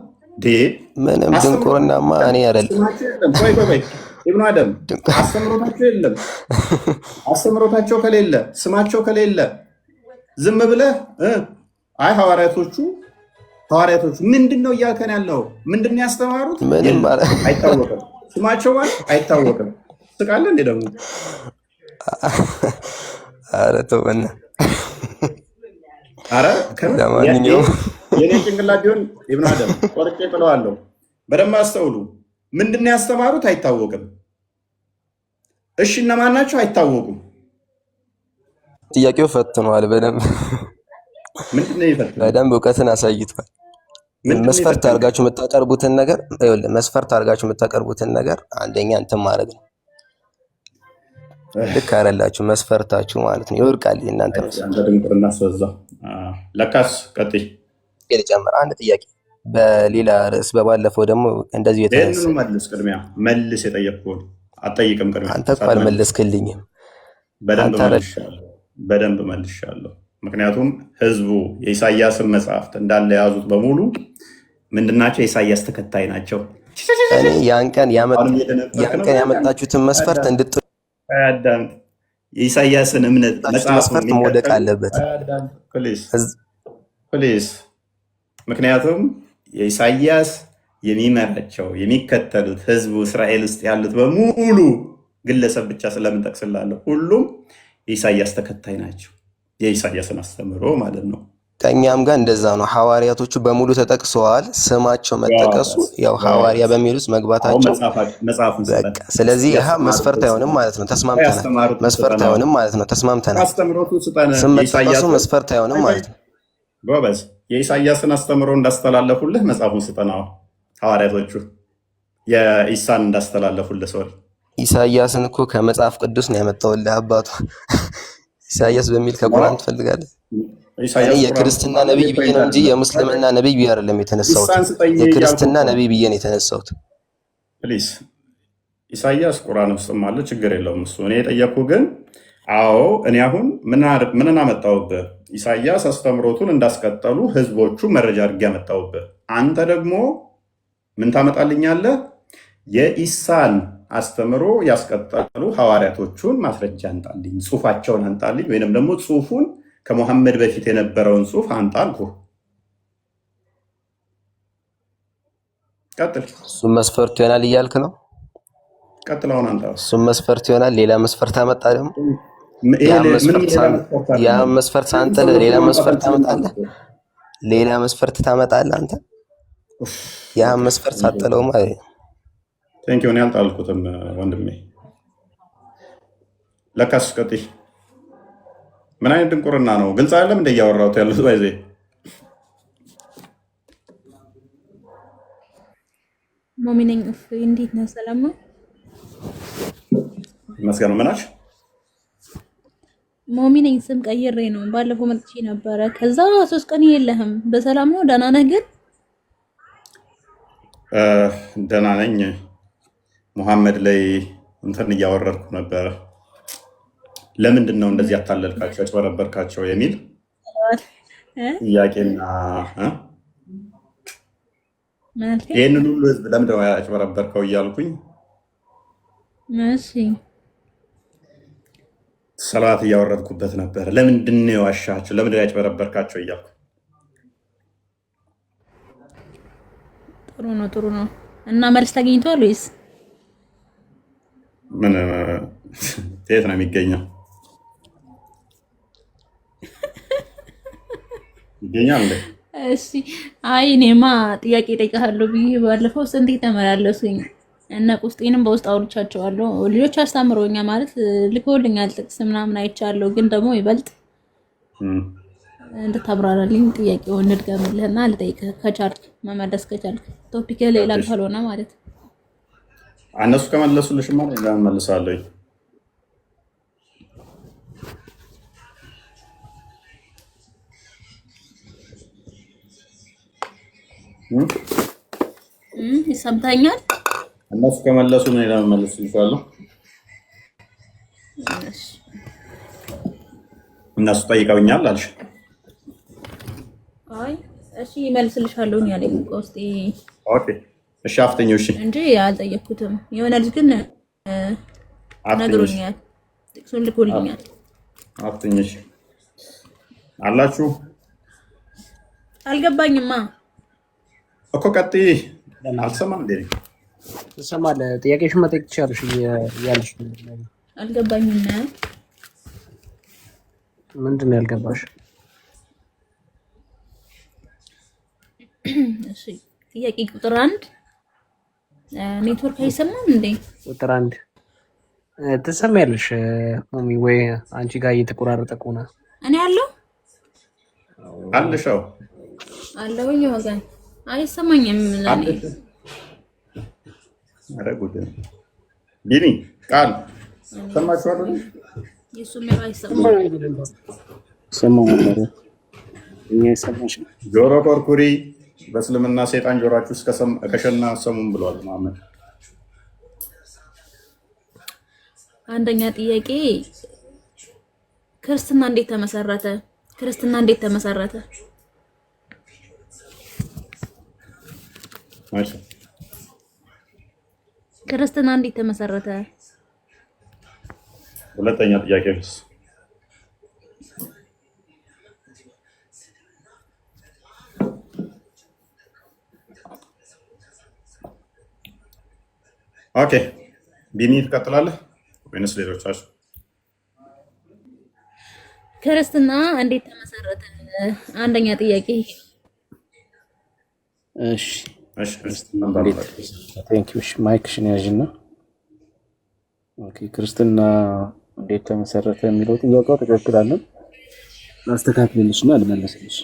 S3: ምንም ድንቁርናማ እኔ አይደለም።
S1: ኢብኑ አደም አስተምሮታቸው የለም። አስተምሮታቸው ከሌለ ስማቸው ከሌለ ዝም ብለህ አይ ሐዋርያቶቹ ምንድን ነው እያልከን ያለው? ምንድን ነው ያስተማሩት? አይታወቅም። ስማቸው አይታወቅም። ስቃለ እንዴ ደግሞ?
S3: ኧረ ተው በእናትህ።
S1: ኧረ
S3: ለማንኛውም
S1: የኔ ጭንቅላት ቢሆን ኢብኑ አደም ቆርጬ ጥለዋለሁ። በደንብ አስተውሉ። ምንድን ነው ያስተማሩት? አይታወቅም። እሺ እነማን ናቸው? አይታወቁም።
S3: ጥያቄው ፈትኗል። በደንብ እውቀትን አሳይቷል። መስፈርት አድርጋችሁ የምታቀርቡትን ነገር አንደኛ እንትን ማድረግ ነው። ልክ አይደላችሁ መስፈርታችሁ ማለት ነው። ይወርቃል እናንተ
S1: ድንቁርና አስበዛ። ለካስ ቀጥይ።
S3: ልጨምር አንድ ጥያቄ በሌላ ርዕስ በባለፈው ደግሞ እንደዚህ የተነሳ
S1: ቅድሚያ መልስ የጠየቅኩህን አትጠይቅም። ቅድሚያ
S3: አንተ እኮ አልመለስክልኝም።
S1: በደንብ መልሻለሁ። ምክንያቱም ህዝቡ የኢሳያስን መጽሐፍት እንዳለ የያዙት በሙሉ ምንድናቸው? የኢሳያስ ተከታይ ናቸው።
S3: እኔ ያን ቀን ያመጣችሁትን መስፈርት
S1: አዳምጥ። የኢሳያስን እምነት
S3: መስፈርት መውደቅ አለበት
S1: ፕሊዝ። ምክንያቱም የኢሳያስ የሚመራቸው የሚከተሉት ህዝቡ እስራኤል ውስጥ ያሉት በሙሉ ግለሰብ ብቻ ስለምንጠቅስላለሁ ሁሉም የኢሳያስ ተከታይ ናቸው። የኢሳያስን አስተምሮ ማለት ነው።
S3: ከእኛም ጋር እንደዛ ነው። ሐዋርያቶቹ በሙሉ ተጠቅሰዋል። ስማቸው መጠቀሱ ያው ሐዋርያ በሚሉት መግባታቸው በቃ። ስለዚህ ይህ መስፈርት አይሆንም ማለት ነው። ተስማምተናል። መስፈርት አይሆንም ማለት ነው። ተስማምተናል። ስም መጠቀሱ መስፈርት አይሆንም ማለት ነው።
S1: ጎበዝ። የኢሳያስን አስተምሮ እንዳስተላለፉልህ መጽሐፉን ስጠናው። ሐዋርያቶቹ የኢሳን እንዳስተላለፉልህ ሰው
S3: ኢሳያስን እኮ ከመጽሐፍ ቅዱስ ነው ያመጣውልህ አባቱ። ኢሳያስ በሚል ከቁርአን ትፈልጋለህ? እኔ የክርስትና ነብይ ብዬ ነው እንጂ የሙስልምና ነብይ ብዬ አይደለም የተነሳሁት። የክርስትና ነብይ ብዬ ነው የተነሳሁት።
S1: ፕሊዝ ኢሳያስ ቁርአን ውስጥም አለ፣ ችግር የለውም እሱ። እኔ የጠየቅኩህ ግን አዎ፣ እኔ አሁን ምንን አመጣሁብህ? ኢሳያስ አስተምሮቱን እንዳስቀጠሉ ህዝቦቹ መረጃ አድርጌ አመጣሁብህ። አንተ ደግሞ ምን ታመጣልኛለህ? የኢሳን አስተምሮ ያስቀጠሉ ሐዋርያቶቹን ማስረጃ አንጣልኝ፣ ጽሁፋቸውን አንጣልኝ፣ ወይንም ደግሞ ጽሁፉን ከሙሐመድ በፊት የነበረውን ጽሁፍ አንጣ አልኩህ። ቀጥል።
S3: እሱም መስፈርት ይሆናል እያልክ ነው?
S1: ቀጥለውን አንጣ።
S3: እሱም መስፈርት ይሆናል። ሌላ መስፈርት አመጣ ደግሞ ያ መስፈርት ሳንጥል ሌላ መስፈርት ታመጣለህ። ሌላ መስፈርት ታመጣለህ አንተ። ያ መስፈርት ሳጥለው ማለት ነው።
S1: ቴንክ ዩ። እኔ አልጣልኩትም ወንድሜ። ለካስ ቀጥይ። ምን አይነት ድንቁርና ነው? ግልጽ አይደለም እንደ እያወራሁት ያሉት ባይዜ
S13: ሞሚነኝ። እንዴት ነው? ሰላም ነው?
S1: መስገኑ ምናች
S13: ሞሚነኝ። ስም ቀይሬ ነው። ባለፈው መጥቼ ነበረ። ከዛ 3 ቀን የለህም። በሰላም ነው? ደህና ነህ? ግን
S1: ደህና ነኝ። ሙሐመድ ላይ እንትን እያወረድኩ ነበረ። ለምንድን ነው እንደዚህ ያታለልካቸው ያጭበረበርካቸው የሚል
S13: አባት
S1: ጥያቄና ይህንን ሁሉ ህዝብ ለምንድን ነው ያጭበረበርከው እያልኩኝ
S13: እሺ
S1: ሰላት እያወረድኩበት ነበር። ለምንድን ነው የዋሻቸው? ለምንድን ነው ያጭበረበርካቸው እያልኩ።
S13: ጥሩ ነው። እና መልስ ተገኝቷል ወይስ
S1: ምን የት ነው የሚገኘው? ይገኛል እንዴ?
S13: እሺ አይ እኔማ ጥያቄ እጠይቅሃለሁ ብዬ ባለፈው ስንቴ ተመላለሱኝ እና ቁስጤንም በውስጥ አውርቻቸዋለሁ። ልጆች አስተምረውኛ ማለት ልከውልኛል ጥቅስ ምናምን አይቻለሁ። ግን ደግሞ ይበልጥ እንድታብራራልኝ ጥያቄውን እንድገምልህና ልጠይቅህ ከቻልክ መመለስ ከቻልክ ቶፒክ ሌላ ካልሆነ ማለት
S1: እነሱ ከመለሱልሽማ ሌላ እመልሳለሁ።
S13: ይሰምታኛል።
S1: እነሱ ከመለሱ ምን ሌላ እመልስልሻለሁ። እነሱ ጠይቀውኛል አልሽ።
S13: አይ እሺ ይመልስልሻለሁ ያለኝ ቆስጤ።
S1: ኦኬ እሺ አፍተኛው እሺ
S13: እንጂ አልጠየኩትም። የሆነ ልጅ ግን ነግሮኛል፣ ጥቅሱን ልኮልኛል።
S1: አፍተኛሽ አላችሁ
S13: አልገባኝማ
S1: እኮ ቀጥይ። አልሰማም እንዴ?
S4: ትሰማለህ? ጥያቄሽን መጠየቅ ትችያለሽ እያልሽ
S13: አልገባኝም።
S4: ምንድን ነው ያልገባሽ?
S13: እሺ ጥያቄ ቁጥር 1 ኔትወርክ አይሰማም እንዴ?
S4: ቁጥር 1 ትሰሚያለሽ ማሚ ወይ አንቺ ጋር እየተቆራረጠ ከሆነ
S13: እኔ አለው
S1: አልሻው
S13: አለውኝ ወገን አይሰማኝም። ለኔ
S1: አረጉት ቢኒ ቃል ሰማችሁ አይደል?
S13: የሱም አይሰማም።
S8: ሰማው ነበር እኛ ሰማሽ።
S1: ጆሮ ኮርኩሪ በእስልምና ሰይጣን ጆሮአችሁ ከሸና ሰሙን ብሏል መሐመድ።
S13: አንደኛ ጥያቄ ክርስትና እንዴት ተመሰረተ? ክርስትና እንዴት ተመሰረተ?
S1: ማሽ
S13: ክርስትና እንዴት ተመሰረተ?
S1: ሁለተኛ ጥያቄስ ኦኬ ቢኒ ትቀጥላለህ ወይንስ ሌሎቻችሁ?
S13: ክርስትና እንዴት ተመሰረተ? አንደኛ ጥያቄ።
S8: እሺ ማይክሽን ያዥና ክርስትና እንዴት ተመሰረተ የሚለው ጥያቄው ትክክል አለ። አስተካክልልሽና ልመለስልሽ።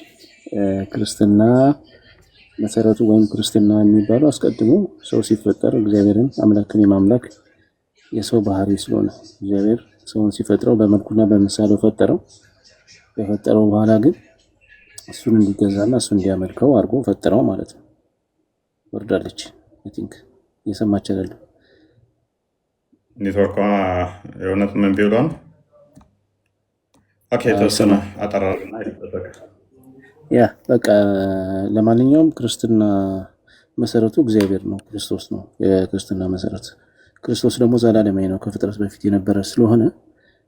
S8: ክርስትና መሰረቱ ወይም ክርስትና የሚባለው አስቀድሞ ሰው ሲፈጠር እግዚአብሔርን አምላክን የማምለክ የሰው ባህሪ ስለሆነ እግዚአብሔር ሰውን ሲፈጥረው በመልኩና በምሳሌው ፈጠረው። ከፈጠረው በኋላ ግን እሱን እንዲገዛና እሱን እንዲያመልከው አድርጎ ፈጠረው ማለት ነው። ወርዳለች አይ ቲንክ እየሰማች አይደለም።
S1: ኔትወርኳ የእውነት ምን ቢሆን ኦኬ ተወሰነ አጠራርና ይጠበቅ
S8: ያ በቃ ለማንኛውም ክርስትና መሰረቱ እግዚአብሔር ነው፣ ክርስቶስ ነው የክርስትና መሰረት። ክርስቶስ ደግሞ ዘላለማዊ ነው፣ ከፍጥረት በፊት የነበረ ስለሆነ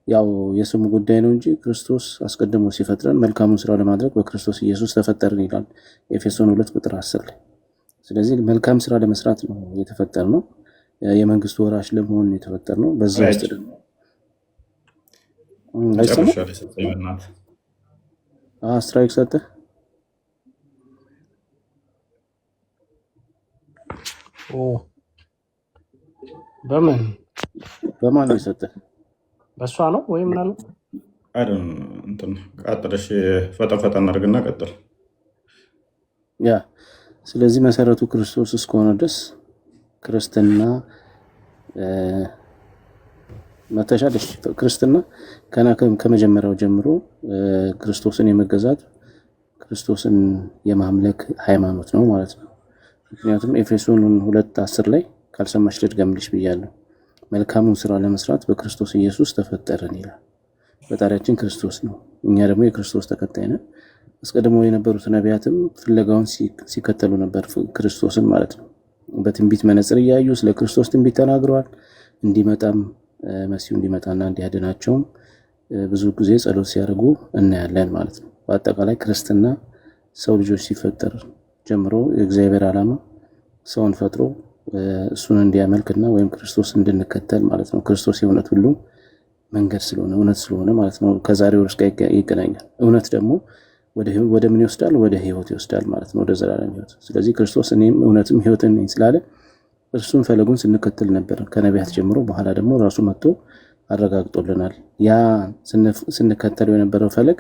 S8: ያው የስሙ ጉዳይ ነው እንጂ ክርስቶስ አስቀድሞ ሲፈጥረን መልካሙን ስራ ለማድረግ በክርስቶስ ኢየሱስ ተፈጠርን ይላል ኤፌሶን 2:10 ላይ። ስለዚህ መልካም ስራ ለመስራት ነው የተፈጠርነው፣ የመንግስቱ ወራሽ ለመሆን የተፈጠርነው። በዛ ውስጥ ደግሞ ስትራይክ ሰጠ። በማን ነው የሰጠህ?
S4: በእሷ ነው ወይ ምን አለ?
S1: አይደል እንትን ቀጥለሽ ፈጠን አድርግና ቀጥል።
S8: ያ ስለዚህ መሰረቱ ክርስቶስ እስከሆነ ድረስ ክርስትና መተሻለሽ ክርስትና ከመጀመሪያው ጀምሮ ክርስቶስን የመገዛት ክርስቶስን የማምለክ ሃይማኖት ነው ማለት ነው። ምክንያቱም ኤፌሶን 2:10 ላይ ካልሰማሽ ልድገምልሽ ብያለሁ። መልካሙን ስራ ለመስራት በክርስቶስ ኢየሱስ ተፈጠርን ይላል። ፈጣሪያችን ክርስቶስ ነው፣ እኛ ደግሞ የክርስቶስ ተከታይ ነን። አስቀድሞ የነበሩት ነቢያትም ፍለጋውን ሲከተሉ ነበር፣ ክርስቶስን ማለት ነው። በትንቢት መነጽር እያዩ ስለ ክርስቶስ ትንቢት ተናግረዋል። እንዲመጣም መሲሁ እንዲመጣና እንዲያድናቸውም ብዙ ጊዜ ጸሎት ሲያደርጉ እናያለን ማለት ነው። በአጠቃላይ ክርስትና ሰው ልጆች ሲፈጠር ጀምሮ የእግዚአብሔር ዓላማ ሰውን ፈጥሮ እሱን እንዲያመልክና ወይም ክርስቶስ እንድንከተል ማለት ነው። ክርስቶስ የእውነት ሁሉ መንገድ ስለሆነ እውነት ስለሆነ ማለት ነው። ከዛሬው ርዕስ ጋር ይገናኛል። እውነት ደግሞ ወደ ምን ይወስዳል? ወደ ህይወት ይወስዳል ማለት ነው፣ ወደ ዘላለም ህይወት። ስለዚህ ክርስቶስ እኔም እውነትም ህይወትን ነኝ ስላለ እርሱን ፈለጉን ስንከተል ነበር ከነቢያት ጀምሮ። በኋላ ደግሞ ራሱ መጥቶ አረጋግጦልናል። ያ ስንከተለው የነበረው ፈለግ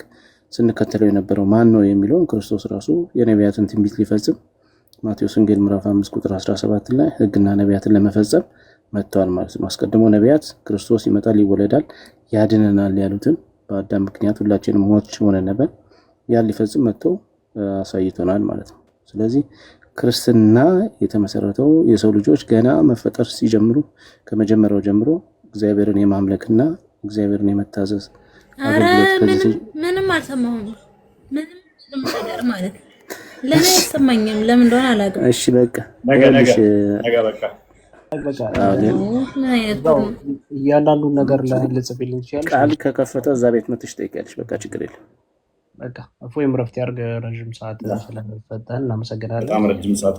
S8: ስንከተለው የነበረው ማን ነው የሚለውን ክርስቶስ ራሱ የነቢያትን ትንቢት ሊፈጽም ማቴዎስ ወንጌል ምዕራፍ 5 ቁጥር 17 ላይ ህግና ነቢያትን ለመፈጸም መጥተዋል ማለት ነው። አስቀድሞ ነቢያት ክርስቶስ ይመጣል፣ ይወለዳል፣ ያድነናል ያሉትን በአዳም ምክንያት ሁላችንም ሞት ሆነን ነበር፣ ያን ሊፈጽም መጥቶ አሳይቶናል ማለት ነው። ስለዚህ ክርስትና የተመሰረተው የሰው ልጆች ገና መፈጠር ሲጀምሩ ከመጀመሪያው ጀምሮ እግዚአብሔርን የማምለክና እግዚአብሔርን የመታዘዝ አገልግሎት።
S13: ምንም አልሰማሁም። ምንም ነገር ማለት ለኔ አይሰማኝም። ለምን እንደሆነ አላውቅም።
S8: እሺ በቃ
S4: እያንዳንዱን ነገር ልጽፍልኝ ይችላል።
S8: ቃል ከከፈተ እዛ ቤት መጥተሽ ጠይቂያለሽ። በቃ ችግር የለም።
S4: በቃ እፎይም ረፍት ያድርግ። ረዥም ሰዓት ስለሰጠን እናመሰግናለን።
S1: በጣም ረጅም ሰዓት